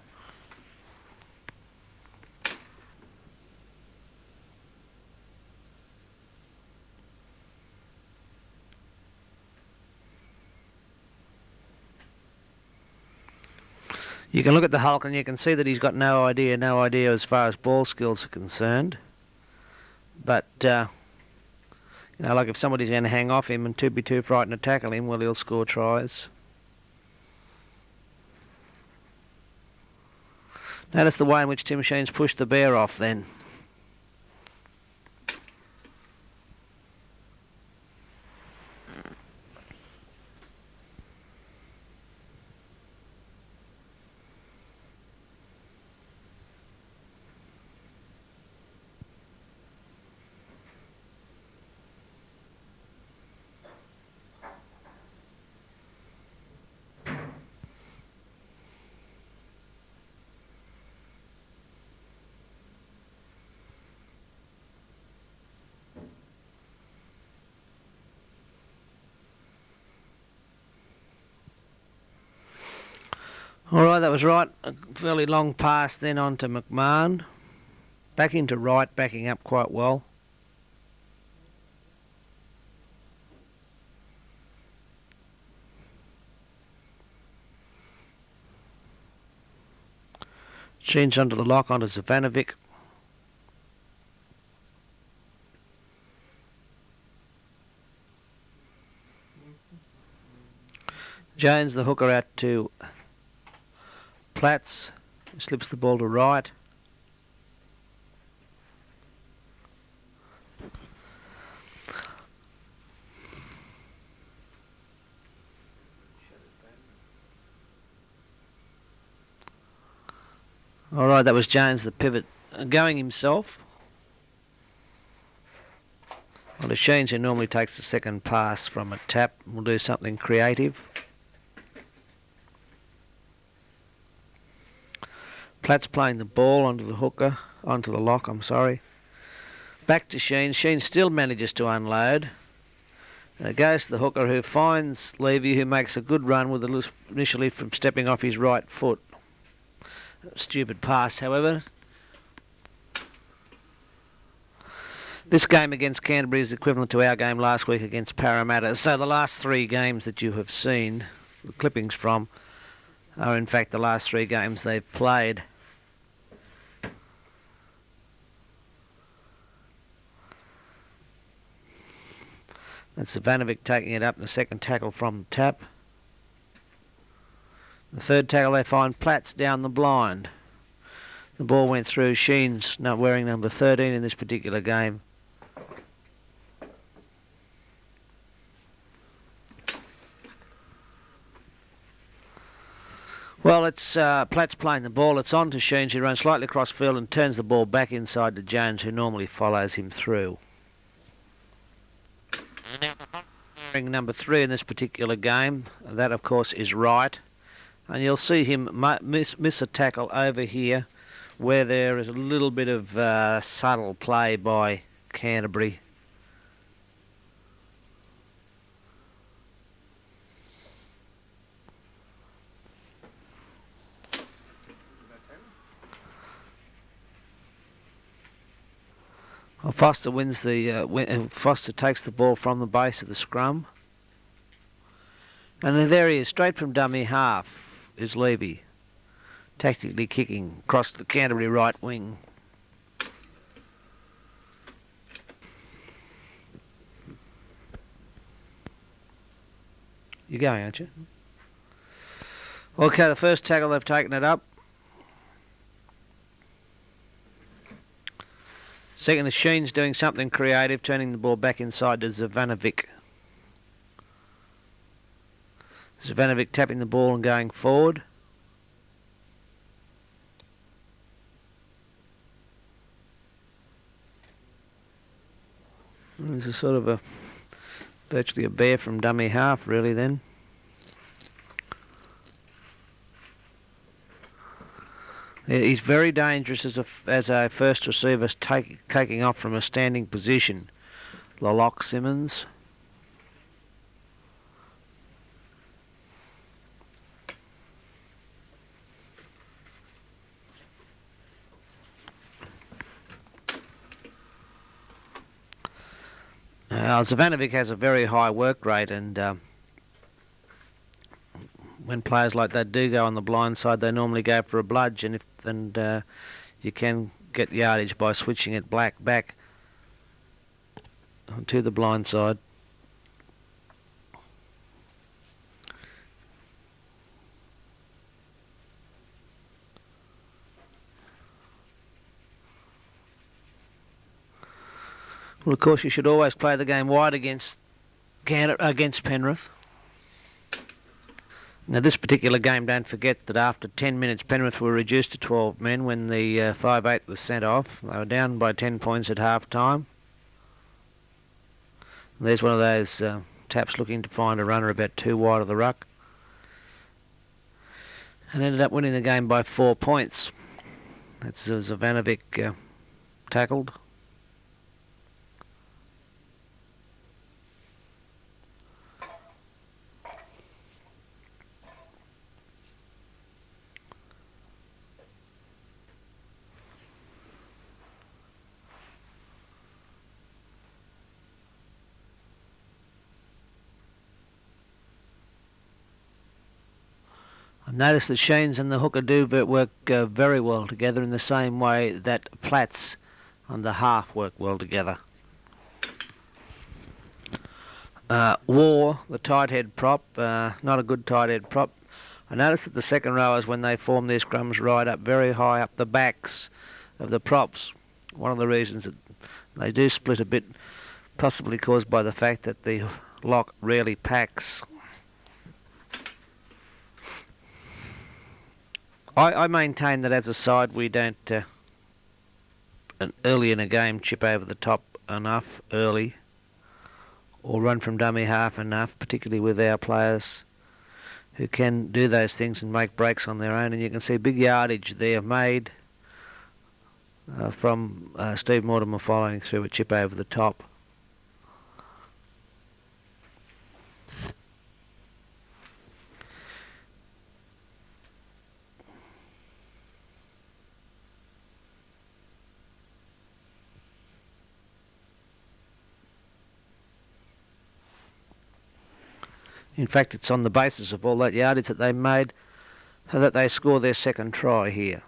You can look at the Hulk and you can see that he's got no idea as far as ball skills are concerned. But, you know, like if somebody's going to hang off him and be too frightened to tackle him, well, he'll score tries. Notice the way in which Tim Sheens pushed the bear off then. All right, that was right. A fairly long pass then on to McMahon. Back into right, backing up quite well. Change onto the lock onto Zavanovic. Jones, the hooker, out to Platts, slips the ball to right. All right, that was Jones, the pivot, going himself. On to Sheens, who normally takes the second pass from a tap, will do something creative. Platts playing the ball onto the hooker, onto the lock, I'm sorry. Back to Sheens. Sheens still manages to unload. And it goes to the hooker, who finds Levy, who makes a good run with initially from stepping off his right foot. Stupid pass, however. This game against Canterbury is equivalent to our game last week against Parramatta. So the last three games that you have seen, the clippings from, are in fact the last three games they've played. That's Zavanovic taking it up, the second tackle from tap. The third tackle they find Platts down the blind. The ball went through. Sheens not wearing number 13 in this particular game. Well, it's Platts playing the ball. It's on to Sheens, who runs slightly across field and turns the ball back inside to Jones, who normally follows him through. Number 3 in this particular game, that of course is right, and you'll see him miss a tackle over here where there is a little bit of subtle play by Canterbury. Well, Foster wins the. Foster takes the ball from the base of the scrum, and there he is, straight from dummy half is Levy, tactically kicking across the Canterbury right wing. You're going, aren't you? Okay, the first tackle, they've taken it up. Second is Sheen's doing something creative, turning the ball back inside to Zavanovic. Zavanovic tapping the ball and going forward. There's a sort of virtually a bear from dummy half, really, then. He's very dangerous as a first receiver taking off from a standing position. Laloc Simmons. Zavanovic has a very high work rate, and when players like that do go on the blind side, they normally go for a bludge, and you can get yardage by switching it back to the blind side. Well, of course, you should always play the game wide against Penrith. Now, this particular game, don't forget that after 10 minutes, Penrith were reduced to 12 men when the 5'8" was sent off. They were down by 10 points at half-time. There's one of those taps looking to find a runner about 2 wide of the ruck. And ended up winning the game by 4 points. That's Zavanovic tackled. I've noticed that Sheens and the hooker do work very well together in the same way that Platts and the half work well together. War, the tight head prop, not a good tight head prop. I noticed that the second rowers, when they form their scrums, ride up very high up the backs of the props. One of the reasons that they do split a bit, possibly caused by the fact that the lock rarely packs. I maintain that as a side we don't early in a game chip over the top enough early or run from dummy half enough, particularly with our players who can do those things and make breaks on their own. And you can see big yardage there made from Steve Mortimer following through a chip over the top. In fact, it's on the basis of all that yardage that they made that they score their second try here.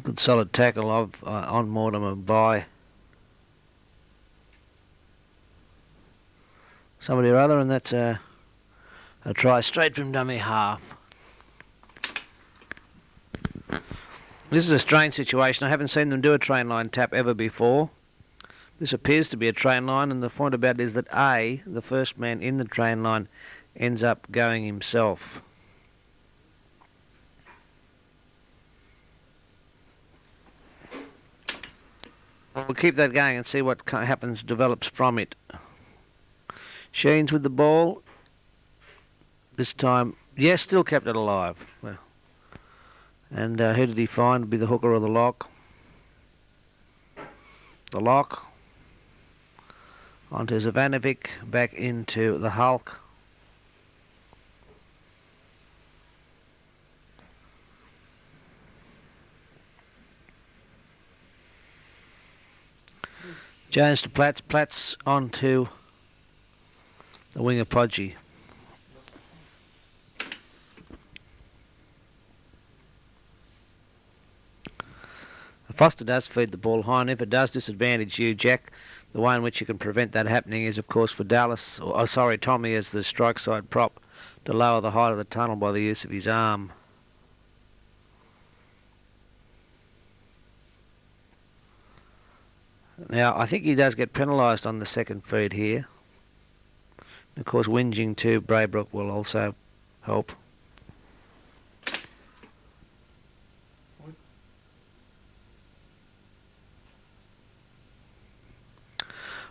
Good solid tackle on Mortimer by somebody or other, and that's a try straight from dummy half. This is a strange situation. I haven't seen them do a train line tap ever before. This appears to be a train line, and the point about it is that A, the first man in the train line, ends up going himself. We'll keep that going and see what happens, develops from it. Sheens with the ball. This time, yes, still kept it alive. Well, and who did he find? Would be the hooker or the lock? The lock. Onto Zavanovic, back into the Hulk. Jones to Platts, Platts onto the winger Podgy. Foster does feed the ball high, and if it does disadvantage you, Jack, The way in which you can prevent that happening is, of course, for Dallas, Tommy as the strike side prop, to lower the height of the tunnel by the use of his arm. Now, I think he does get penalised on the second feed here. Of course, whinging to Braybrook will also help.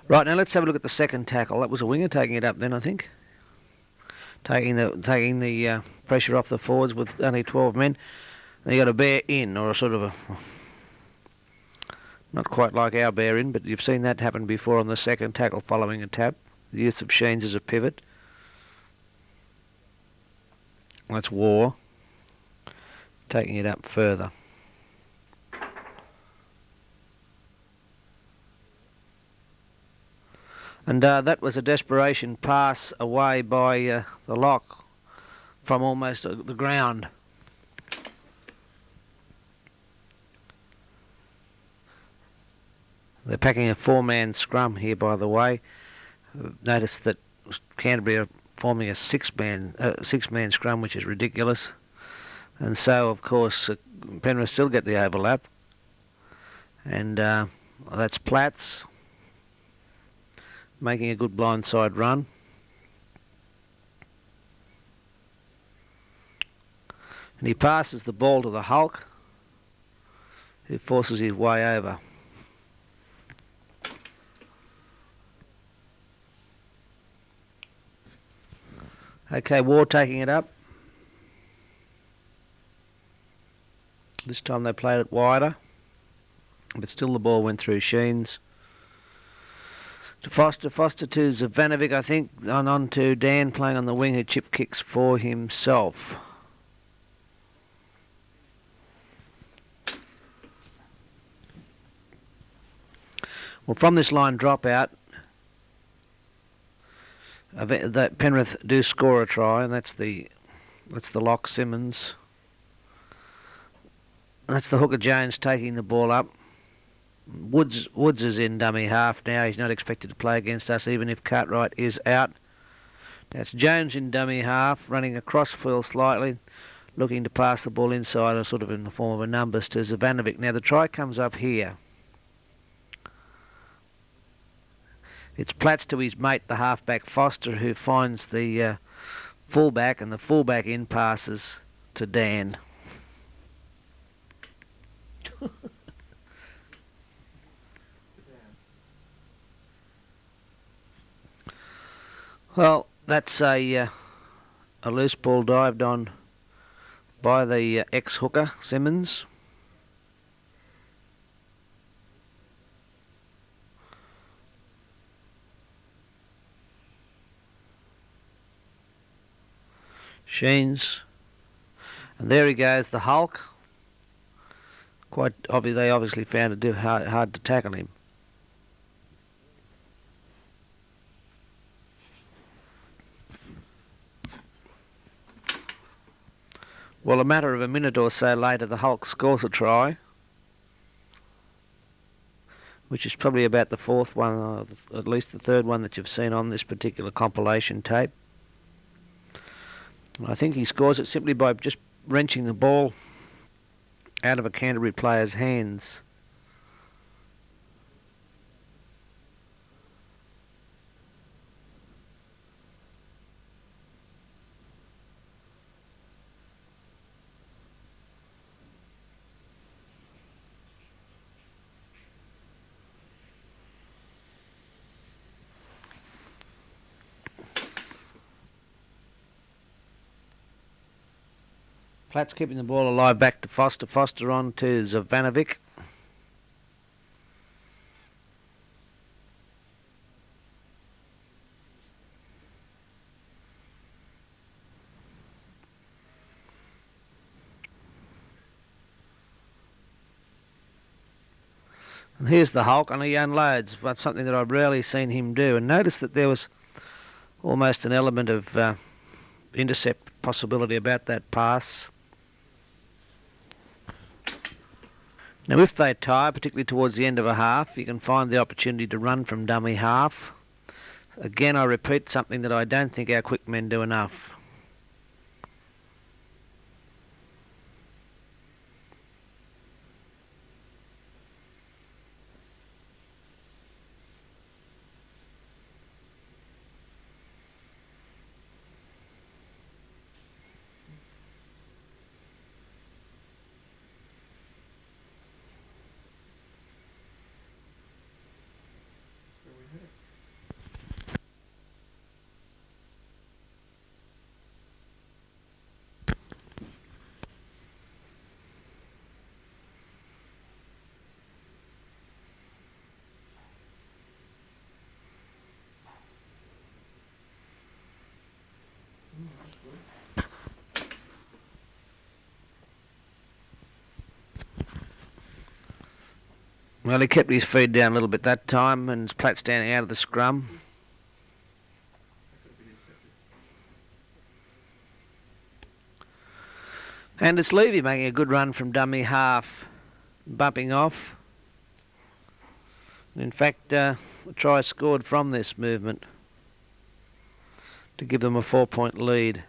Right, now let's have a look at the second tackle. That was a winger taking it up then, I think. Taking the pressure off the forwards with only 12 men. And you got a bear in, or a sort of a... Not quite like our bear in, but you've seen that happen before on the second tackle following a tap. The use of Sheens as a pivot. That's War. Taking it up further. And that was a desperation pass away by the lock from almost the ground. They're packing a four-man scrum here, by the way. Notice that Canterbury are forming a six-man scrum, which is ridiculous. And so, of course, Penrith still get the overlap. And that's Platts making a good blindside run. And he passes the ball to the Hulk, who forces his way over. Okay, War taking it up. This time they played it wider, but still the ball went through Sheens. To Foster to Zavanovic, I think, and on to Dan playing on the wing, who chip kicks for himself. Well, from this line dropout, that Penrith do score a try, and that's the lock Simmons. That's the hooker Jones taking the ball up. Woods is in dummy half now. He's not expected to play against us, even if Cartwright is out. That's Jones in dummy half, running across field slightly, looking to pass the ball inside, or sort of in the form of a numbers to Zavanovic. Now the try comes up here. It's Platts to his mate, the halfback Foster, who finds the fullback, and the fullback in passes to Dan. Well, that's a loose ball dived on by the ex-hooker, Simmons. Sheens. And there he goes, the Hulk. Quite obvious, they obviously found it hard to tackle him. Well, a matter of a minute or so later, the Hulk scores a try, which is probably about the fourth one, or at least the third one that you've seen on this particular compilation tape. I think he scores it simply by just wrenching the ball out of a Canterbury player's hands. Platts keeping the ball alive, back to Foster. Foster on to Zavanovic. And here's the Hulk, and he unloads, but something that I've rarely seen him do. And notice that there was almost an element of intercept possibility about that pass. Now if they tie, particularly towards the end of a half, you can find the opportunity to run from dummy half. Again, I repeat something that I don't think our quick men do enough. Well, he kept his feed down a little bit that time, and Platt standing out of the scrum. And it's Levy making a good run from dummy half, bumping off. In fact, a try scored from this movement to give them a 4-point lead.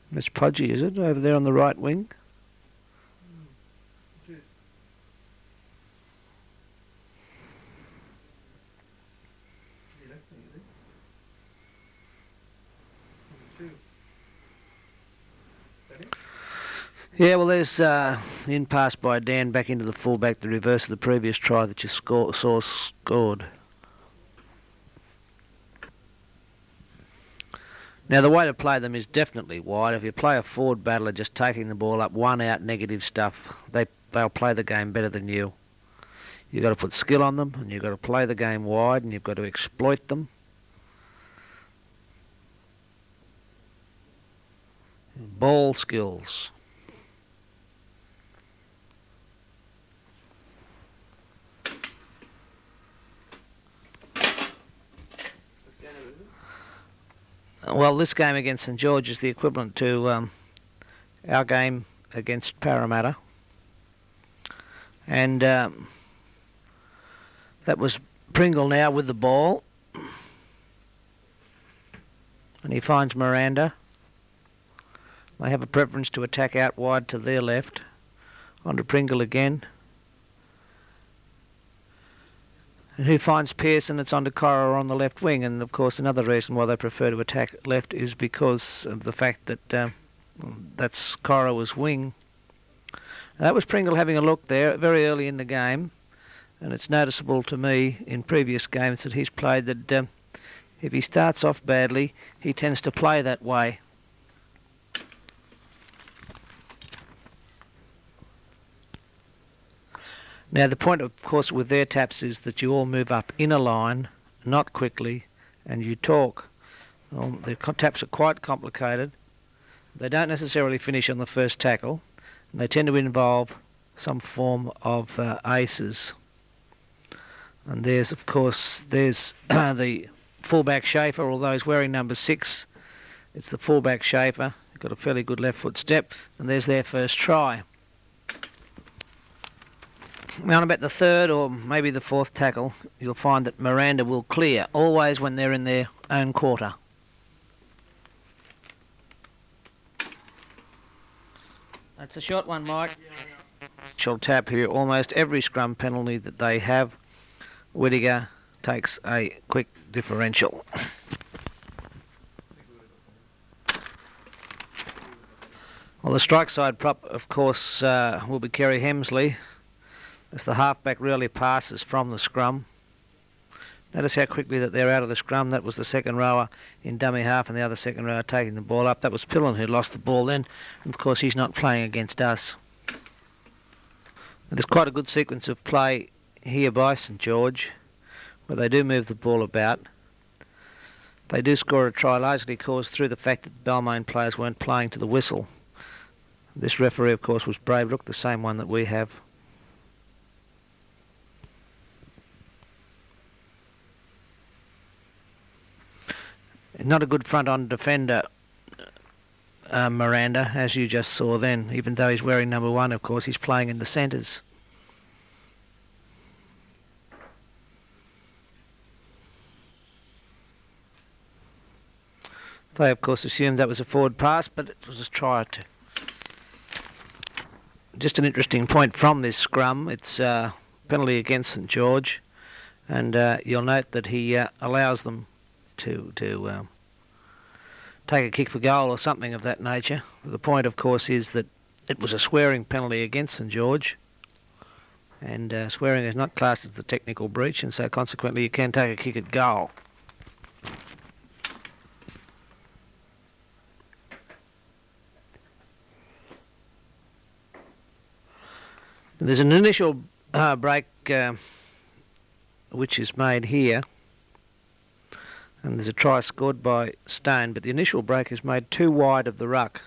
That's Podgy, is it, over there on the right wing? Yeah, well, there's in pass by Dan back into the fullback, the reverse of the previous try that you saw scored. Now, the way to play them is definitely wide. If you play a forward battler just taking the ball up, one out, negative stuff, they'll play the game better than you. You've got to put skill on them, and you've got to play the game wide, and you've got to exploit them. Ball skills. Well, this game against St George is the equivalent to our game against Parramatta. And that was Pringle now with the ball. And he finds Miranda. They have a preference to attack out wide to their left. On to Pringle again. And who finds Pearson? It's on to Cora on the left wing. And, of course, another reason why they prefer to attack left is because of the fact that that's Cora's wing. That was Pringle having a look there very early in the game. And it's noticeable to me in previous games that he's played that if he starts off badly, he tends to play that way. Now, the point, of course, with their taps is that you all move up in a line, not quickly, and you talk. The taps are quite complicated. They don't necessarily finish on the first tackle. And they tend to involve some form of aces. And there's, of course, there's the fullback Schaefer, although he's wearing number 6. It's the fullback Schaefer. He's got a fairly good left foot step. And there's their first try. Around about the third or maybe the fourth tackle, you'll find that Miranda will clear, always when they're in their own quarter. That's a short one, Mike. Shall tap here. Almost every scrum penalty that they have, Whittaker takes a quick differential. Well, the strike side prop, of course, will be Kerry Hemsley. As the halfback really passes from the scrum. Notice how quickly that they're out of the scrum. That was the second rower in dummy half and the other second rower taking the ball up. That was Pillen who lost the ball then. And of course, he's not playing against us. There's quite a good sequence of play here by St George, where they do move the ball about. They do score a try, largely caused through the fact that the Balmain players weren't playing to the whistle. This referee, of course, was Braybrook, the same one that we have. Not a good front-on defender, Miranda, as you just saw then. Even though he's wearing number 1, of course, he's playing in the centres. They, of course, assumed that was a forward pass, but it was a try to. Just an interesting point from this scrum. It's penalty against St George, and you'll note that he allows them to take a kick for goal or something of that nature. The point, of course, is that it was a swearing penalty against St George, and swearing is not classed as the technical breach, and so consequently you can take a kick at goal. There's an initial break which is made here, and there's a try scored by Stone, but the initial break is made too wide of the ruck,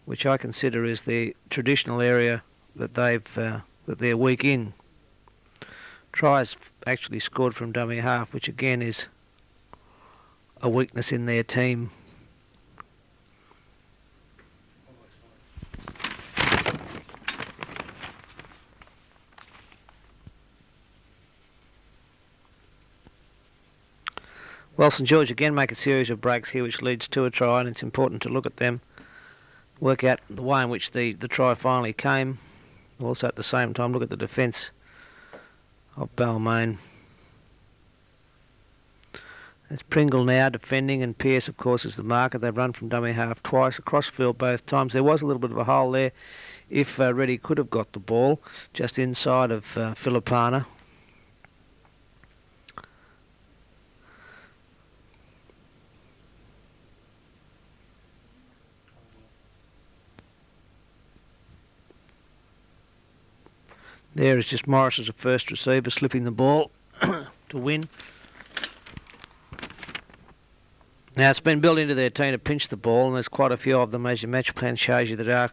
which I consider is the traditional area that they're weak in. Tries actually scored from dummy half, which again is a weakness in their team. Well, St George again make a series of breaks here which leads to a try, and it's important to look at them, work out the way in which the try finally came. Also at the same time look at the defence of Balmain. It's Pringle now defending, and Pearce of course is the marker. They've run from dummy half twice, across field both times. There was a little bit of a hole there if Reddy could have got the ball just inside of Filipana. There is just Morris as a first receiver, slipping the ball to win. Now it's been built into their team to pinch the ball, and there's quite a few of them, as your match plan shows you, that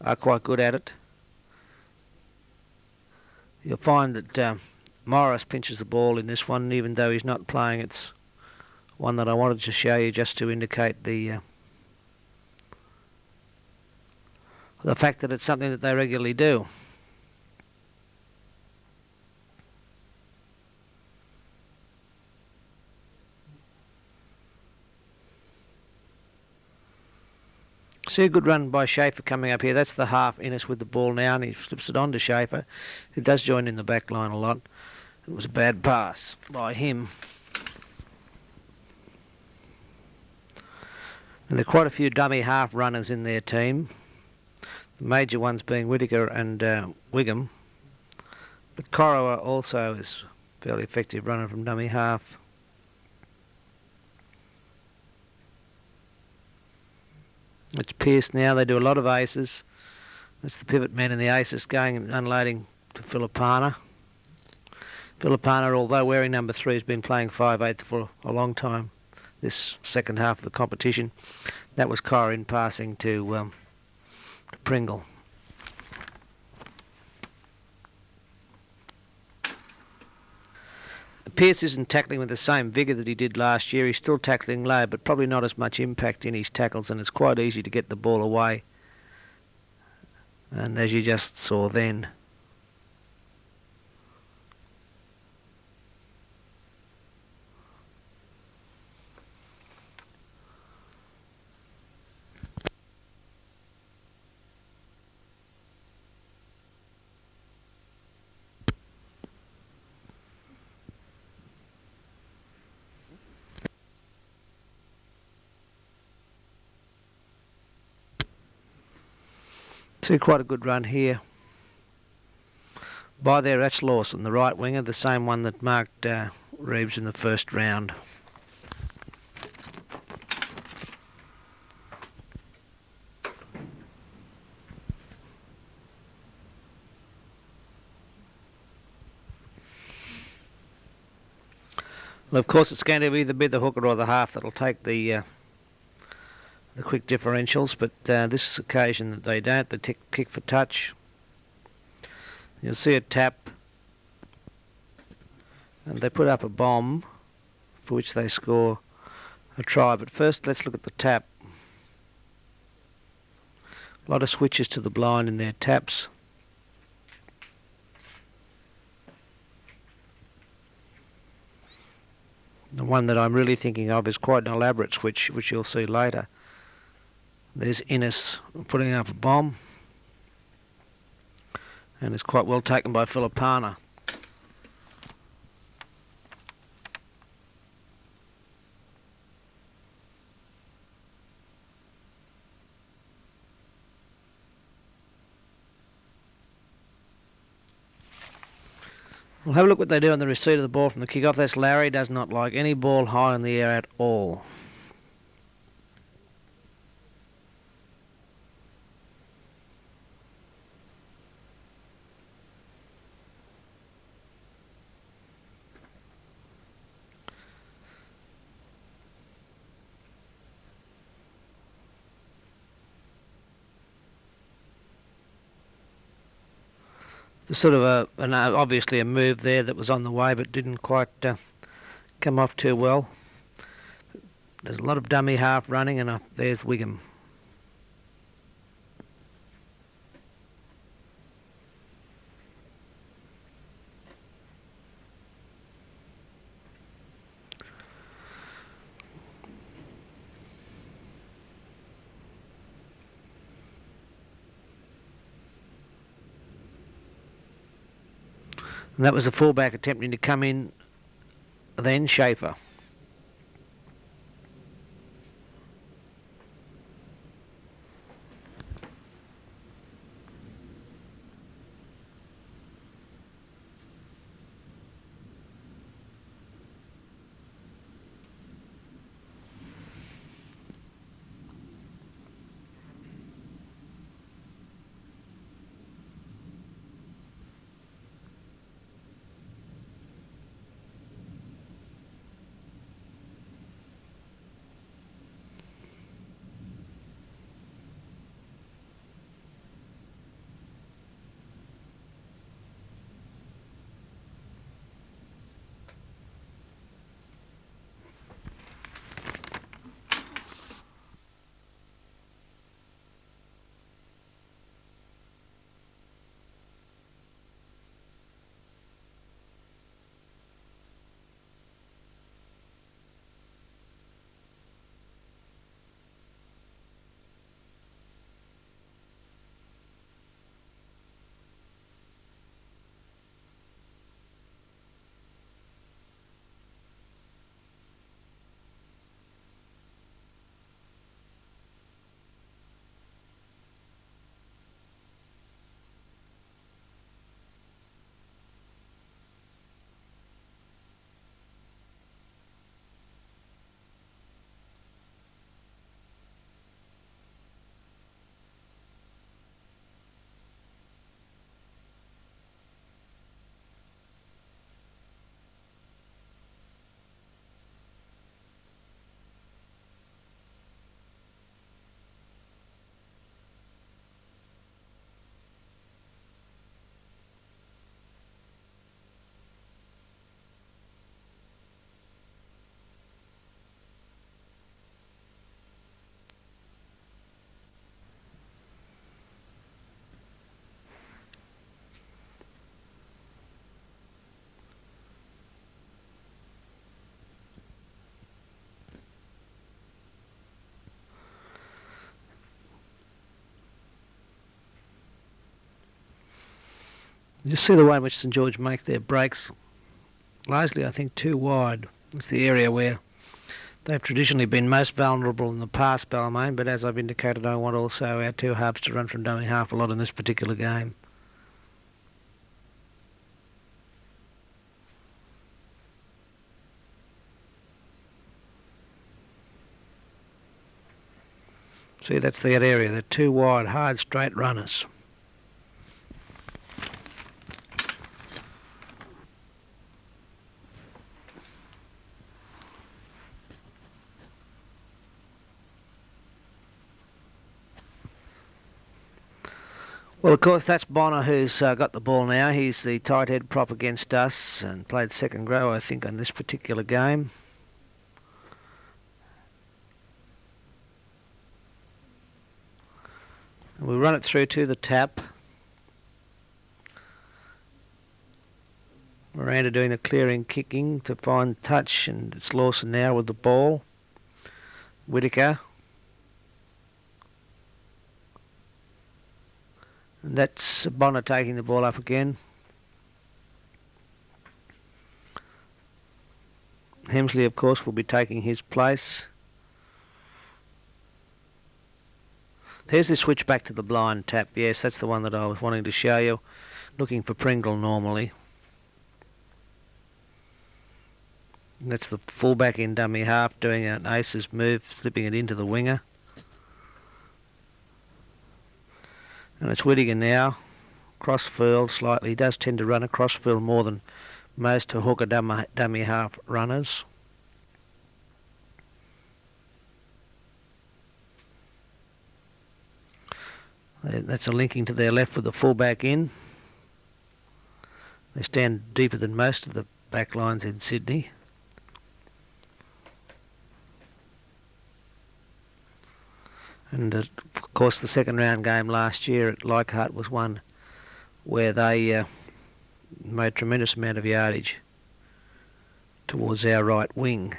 are quite good at it. You'll find that Morris pinches the ball in this one, even though he's not playing. It's one that I wanted to show you just to indicate the fact that it's something that they regularly do. See a good run by Schaefer coming up here. That's the half Innes with the ball now, and he slips it on to Schaefer, who does join in the back line a lot. It was a bad pass by him. And there are quite a few dummy half runners in their team. The major ones being Whittaker and Wigham. But Corowa also is a fairly effective runner from dummy half. It's Pearce now. They do a lot of aces. That's the pivot man in the aces going and unloading to Filipana. Filipana, although wearing number 3, has been playing 5/8 for a long time this second half of the competition. That was Corin passing to Pringle. Pearce isn't tackling with the same vigour that he did last year. He's still tackling low, but probably not as much impact in his tackles, and it's quite easy to get the ball away. And as you just saw then, see quite a good run here. By there, that's Lawson, the right winger, the same one that marked Reeves in the first round. Well, of course, it's going to either be the hooker or the half that'll take the quick differentials, but this occasion that they don't. They kick for touch. You'll see a tap, and they put up a bomb for which they score a try. But first, let's look at the tap. A lot of switches to the blind in their taps. The one that I'm really thinking of is quite an elaborate switch, which you'll see later. There's Innes putting up a bomb, and it's quite well taken by Filipana. We'll have a look what they do on the receipt of the ball from the kick-off. That's Larry, does not like any ball high in the air at all. There's sort of obviously a move there that was on the way but didn't quite come off too well. There's a lot of dummy half running, and there's Wigham. And that was the fullback attempting to come in, then Schaefer. You just see the way in which St George make their breaks, largely I think too wide. It's the area where they've traditionally been most vulnerable in the past, Balmain, but as I've indicated, I want also our two halves to run from dummy half a lot in this particular game. See, that's that area. They're two wide, hard, straight runners. Well, of course, that's Bonner who's got the ball now. He's the tight head prop against us and played second row, I think, on this particular game. And we run it through to the tap. Miranda doing the clearing kicking to find touch, and it's Lawson now with the ball. Whittaker. And that's Bonner taking the ball up again. Hemsley, of course, will be taking his place. There's the switch back to the blind tap. Yes, that's the one that I was wanting to show you. Looking for Pringle normally. That's the fullback in dummy half doing an aces move, slipping it into the winger. And it's Whittaker now. Crossfield slightly. He does tend to run across field more than most hooker dummy half runners. That's a linking to their left with the fullback in. They stand deeper than most of the back lines in Sydney. And of course the second round game last year at Leichhardt was one where they made a tremendous amount of yardage towards our right wing.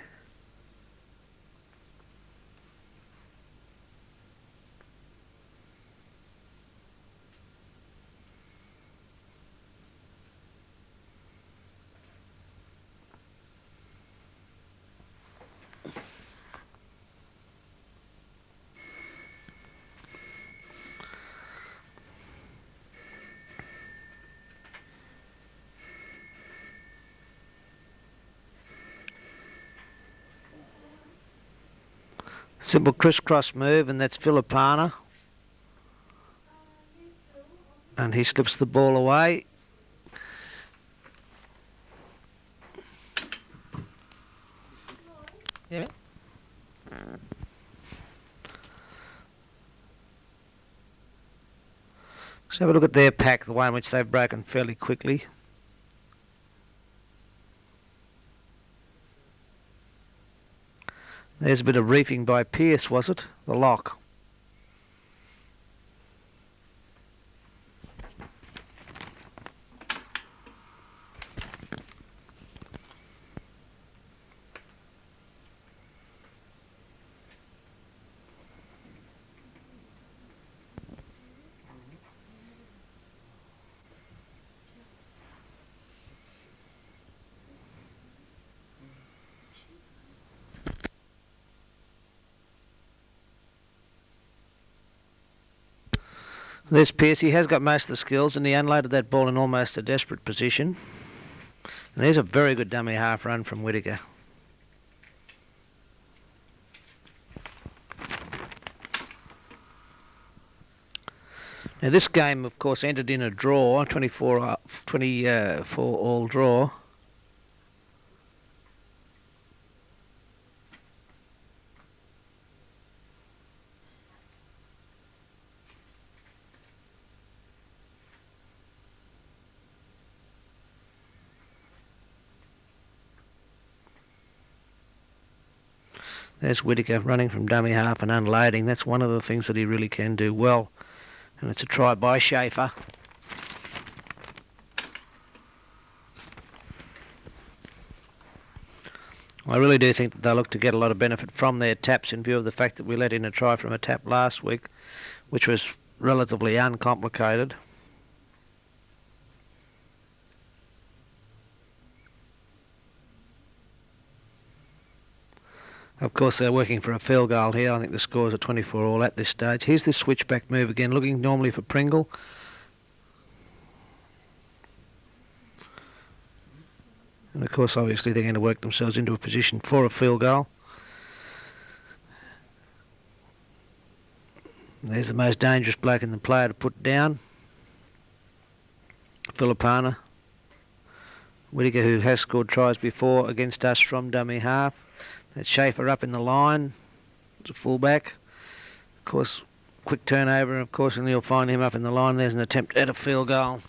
Simple crisscross move, and that's Filipana. And he slips the ball away. Yeah. Let's have a look at their pack, the one which they've broken fairly quickly. There's a bit of reefing by Pearce, was it? The lock. There's Pearce. He has got most of the skills, and he unloaded that ball in almost a desperate position. And there's a very good dummy half run from Whittaker. Now this game, of course, ended in a draw, 24 all draw. There's Whittaker running from dummy half and unloading. That's one of the things that he really can do well. And it's a try by Schaefer. I really do think that they'll look to get a lot of benefit from their taps in view of the fact that we let in a try from a tap last week, which was relatively uncomplicated. Of course, they're working for a field goal here. I think the score's a 24 all at this stage. Here's this switchback move again, looking normally for Pringle. And of course, obviously, they're going to work themselves into a position for a field goal. There's the most dangerous bloke in the player to put down. Filipana. Whittaker, who has scored tries before against us from dummy half. That's Schaefer up in the line. It's a fullback. Of course, quick turnover, and of course, and you'll find him up in the line. There's an attempt at a field goal.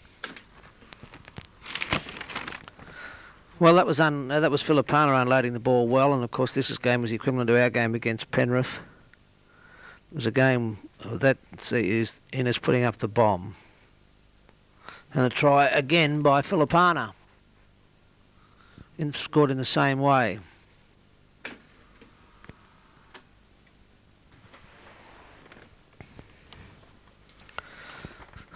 Well, that was Filipana unloading the ball well, and of course, this game was equivalent to our game against Penrith. It was a game that is Innes putting up the bomb. And a try again by Filipana. Scored in the same way.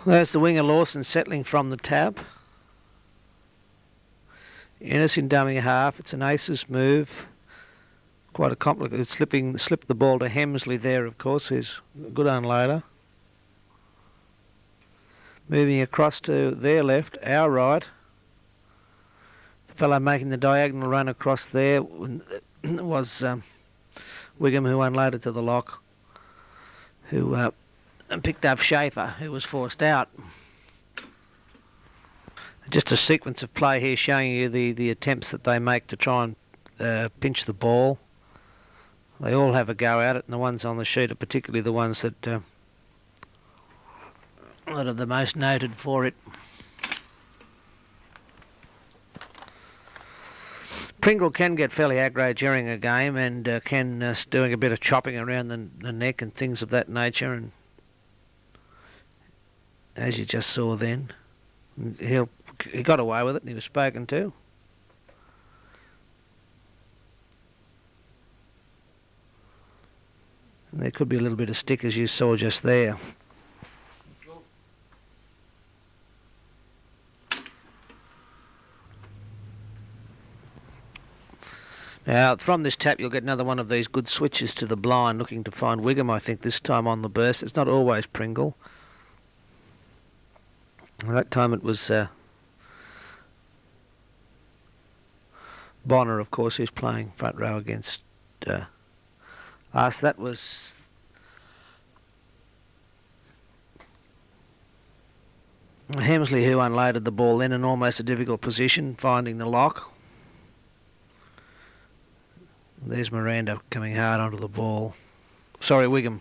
There's the winger Lawson settling from the tap. Innes in dummy half. It's an aces move. Quite a complicated slipped the ball to Hemsley there, of course, who's a good unloader. Moving across to their left, our right. The fellow making the diagonal run across there was Wigham, who unloaded to the lock, who picked up Schaefer, who was forced out. Just a sequence of play here showing you the attempts that they make to try and pinch the ball. They all have a go at it, and the ones on the sheet are particularly the ones that are the most noted for it. Pringle can get fairly aggro during a game and can doing a bit of chopping around the neck and things of that nature, and as you just saw then, he got away with it and he was spoken to. And there could be a little bit of stick, as you saw just there. Now, from this tap, you'll get another one of these good switches to the blind, looking to find Wigham, I think, this time on the burst. It's not always Pringle. That time it was Bonner, of course, who's playing front row against us. That was Hemsley who unloaded the ball then in almost a difficult position, finding the lock. There's Miranda coming hard onto the ball. Sorry, Wigham.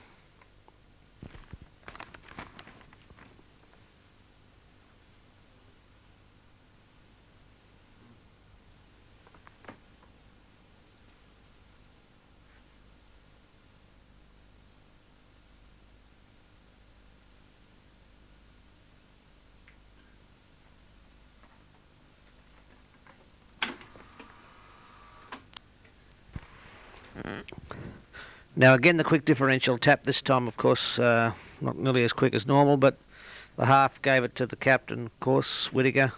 Now again the quick differential tap, this time of course not nearly as quick as normal, but the half gave it to the captain, of course, Whittaker.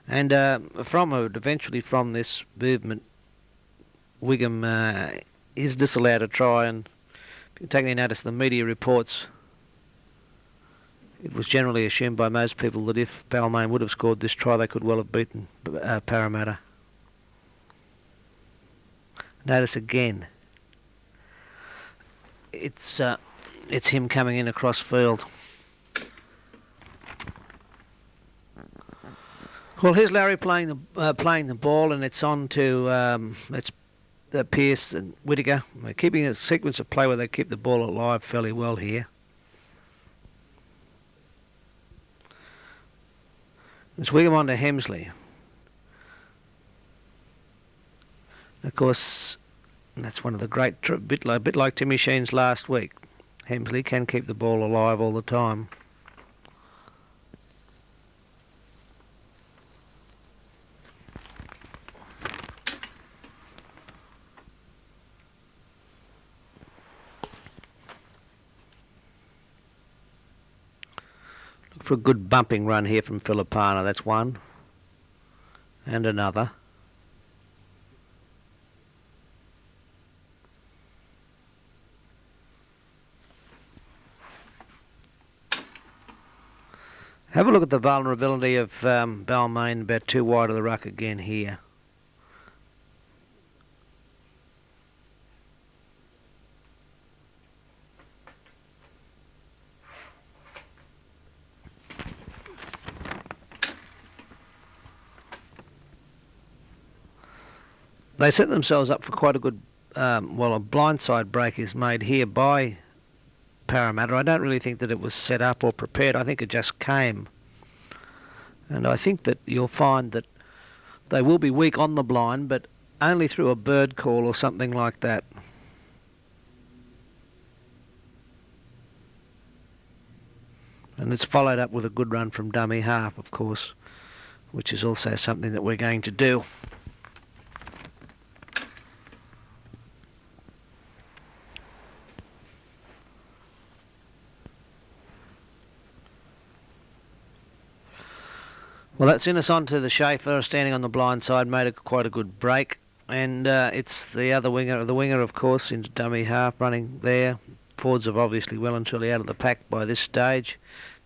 And eventually from this movement, Wigham is disallowed a try, and if you take any notice of the media reports, it was generally assumed by most people that if Balmain would have scored this try, they could well have beaten Parramatta. Notice again, it's him coming in across field. Well, here's Larry playing the ball, and it's on to it's Pearce and Whittaker. They're keeping a sequence of play where they keep the ball alive fairly well here. It's Wigham on to Hemsley. Of course, that's one of the great, bit like Timmy Sheen's last week. Hemsley can keep the ball alive all the time. Look for a good bumping run here from Filipana. That's one. And another. Have a look at the vulnerability of Balmain, about too wide of the ruck again here. They set themselves up for quite a good, a blindside break is made here by Parramatta. I don't really think that it was set up or prepared. I think it just came. And I think that you'll find that they will be weak on the blind, but only through a bird call or something like that. And it's followed up with a good run from dummy half, of course, which is also something that we're going to do. Well, that's in us onto the Schaefer, standing on the blind side, made quite a good break. And it's the other winger, of course, into dummy half, running there. Fords are obviously well and truly out of the pack by this stage.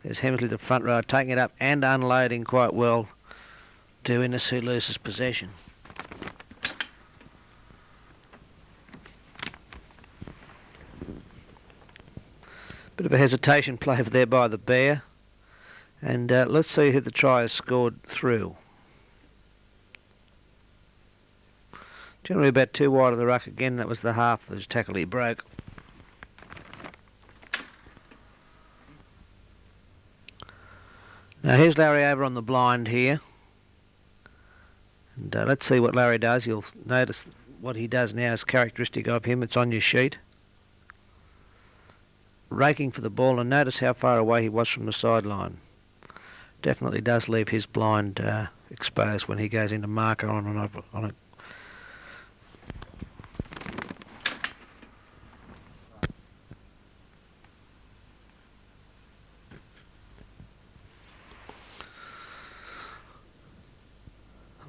There's Hemsley, the front row, taking it up and unloading quite well to Innes, who loses possession. Bit of a hesitation play there by the Bear. And let's see who the try has scored through. Generally about too wide of the ruck again. That was the half whose tackle he broke. Now here's Larry over on the blind here. And let's see what Larry does. You'll notice what he does now is characteristic of him. It's on your sheet. Raking for the ball, and notice how far away he was from the sideline. Definitely does leave his blind exposed when he goes into marker on it.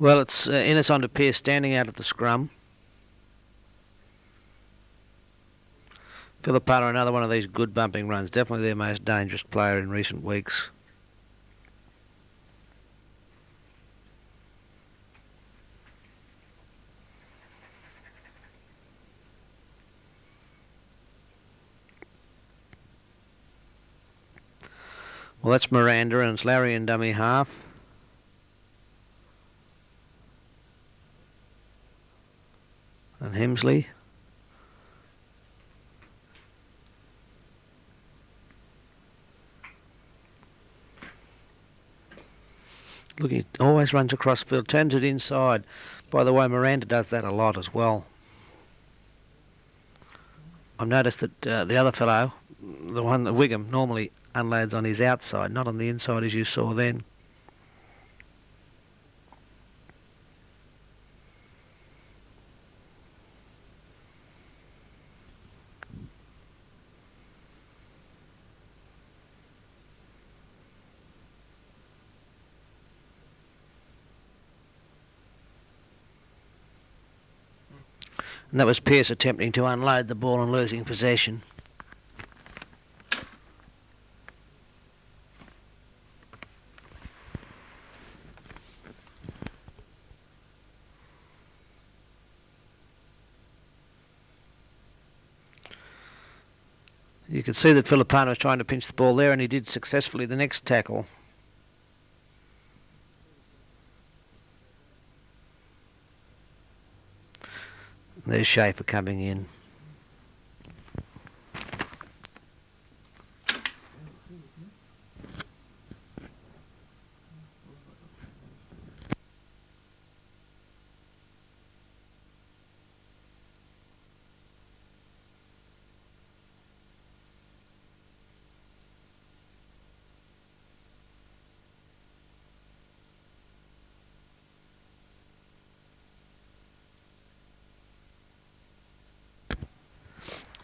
Well, it's Innes onto Pearce, standing out at the scrum. Filipano, another one of these good bumping runs. Definitely their most dangerous player in recent weeks. Well, that's Miranda, and it's Larry in dummy half. And Hemsley. Look, he always runs across field, turns it inside. By the way, Miranda does that a lot as well. I've noticed that the other fellow, the one that Wigham, normally unloads on his outside, not on the inside as you saw then. And that was Pearce attempting to unload the ball and losing possession. You could see that Filipano was trying to pinch the ball there, and he did successfully the next tackle. There's Schaefer coming in.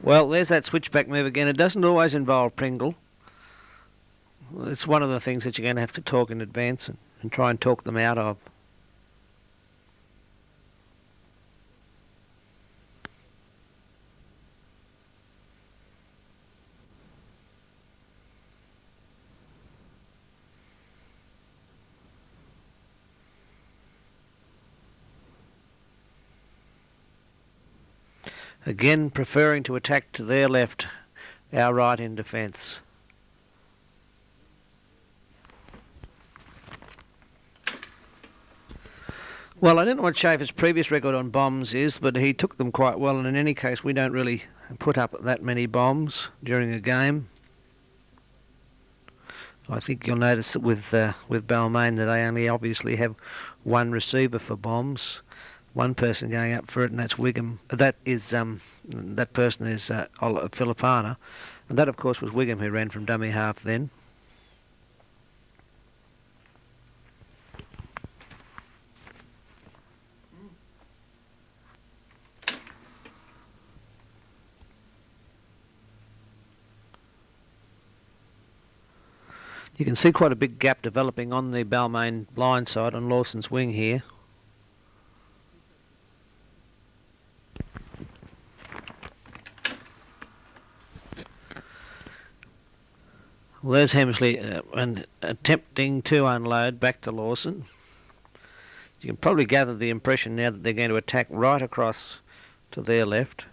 Well, there's that switchback move again. It doesn't always involve Pringle. It's one of the things that you're going to have to talk in advance and try and talk them out of. Again, preferring to attack to their left, our right in defence. Well, I don't know what Schaefer's previous record on bombs is, but he took them quite well, and in any case, we don't really put up that many bombs during a game. I think you'll notice that with Balmain that they only obviously have one receiver for bombs. One person going up for it, and that's Wigham. That person is Filipana, and that of course was Wigham, who ran from dummy half then. You can see quite a big gap developing on the Balmain blind side on Lawson's wing here. Well, there's Hemsley and attempting to unload back to Lawson. You can probably gather the impression now that they're going to attack right across to their left.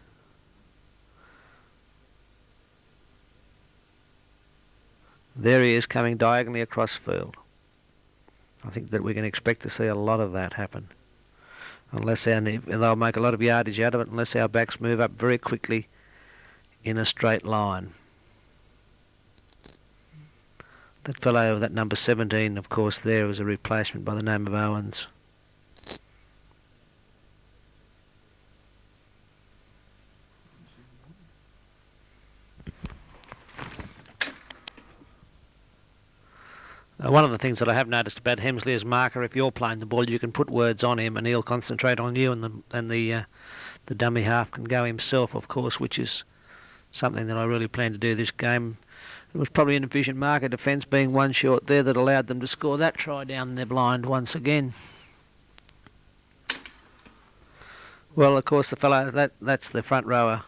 There he is coming diagonally across field. I think that we can expect to see a lot of that happen. Unless they'll make a lot of yardage out of it unless our backs move up very quickly in a straight line. That fellow, that number 17, of course, there was a replacement by the name of Owens. One of the things that I have noticed about Hemsley as marker, if you're playing the ball, you can put words on him and he'll concentrate on you, and the dummy half can go himself, of course, which is something that I really plan to do this game. It was probably an efficient marker defence, being one short there, that allowed them to score that try down their blind once again. Well, of course, the fellow, that's the front rower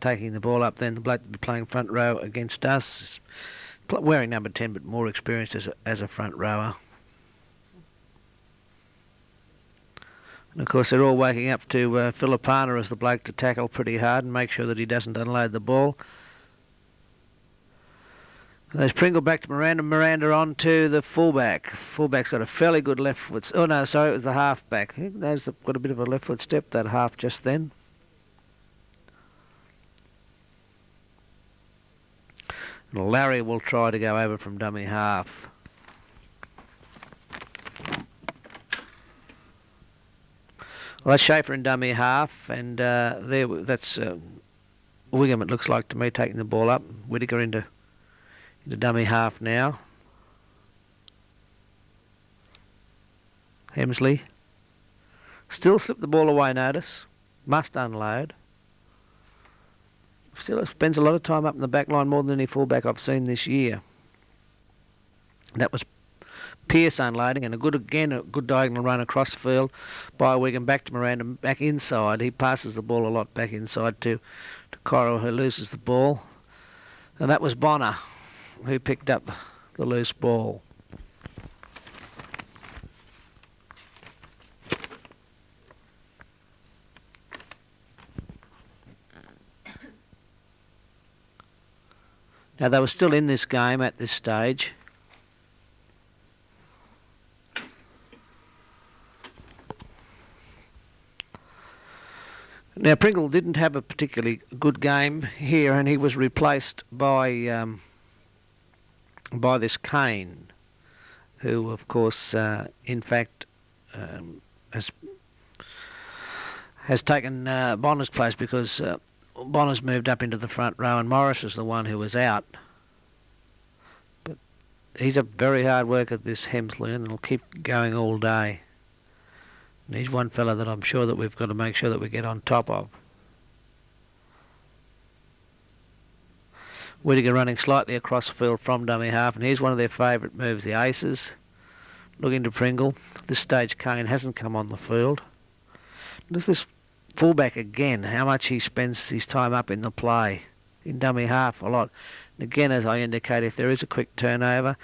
taking the ball up then. The bloke that will be playing front row against us, wearing number 10 but more experienced as a front rower. And of course they're all waking up to Filipana as the bloke to tackle pretty hard and make sure that he doesn't unload the ball. And there's Pringle back to Miranda. Miranda on to the fullback. Fullback's got a fairly good left foot. Oh no, sorry, it was the halfback. He's got a bit of a left foot step, that half just then. Larry will try to go over from dummy half. Well, that's Schaefer in dummy half, and that's Wigham, it looks like to me, taking the ball up. Whittaker into dummy half now. Hemsley. Still slipped the ball away, notice. Must unload. Still spends a lot of time up in the back line, more than any fullback I've seen this year. That was Pearce unloading, and a good diagonal run across the field by Wigham back to Miranda, back inside. He passes the ball a lot back inside to Cora, who loses the ball. And that was Bonner who picked up the loose ball. Now, they were still in this game at this stage. Now, Pringle didn't have a particularly good game here, and he was replaced by this Kane, who, of course, in fact, has taken Bonner's place, because Bonner's moved up into the front row and Morris is the one who was out. But he's a very hard worker, this Hemsley, and he'll keep going all day. And he's one fella that I'm sure that we've got to make sure that we get on top of. Whittaker running slightly across the field from dummy half, and here's one of their favourite moves, the aces. Looking to Pringle. At this stage, Kane hasn't come on the field. There's this fullback again, how much he spends his time up in the play, in dummy half a lot. And again, as I indicate, if there is a quick turnover,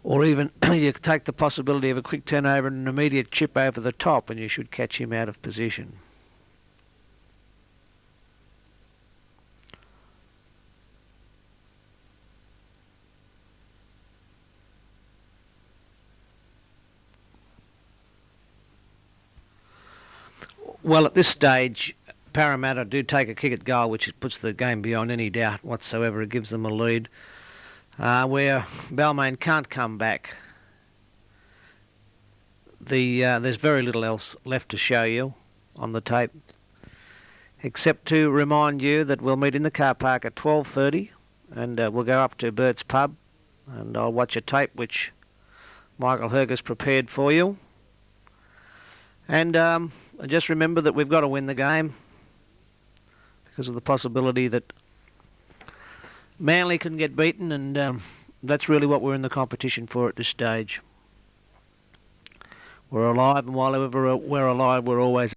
or even you take the possibility of a quick turnover and an immediate chip over the top, and you should catch him out of position. Well, at this stage, Parramatta do take a kick at goal, which puts the game beyond any doubt whatsoever. It gives them a lead, where Balmain can't come back. There's very little else left to show you on the tape, except to remind you that we'll meet in the car park at 12:30, and we'll go up to Bert's Pub, and I'll watch a tape which Michael Herger's prepared for you. And just remember that we've got to win the game, because of the possibility that Manly can get beaten and That's really what we're in the competition for at this stage. We're alive, and while ever we're alive, we're always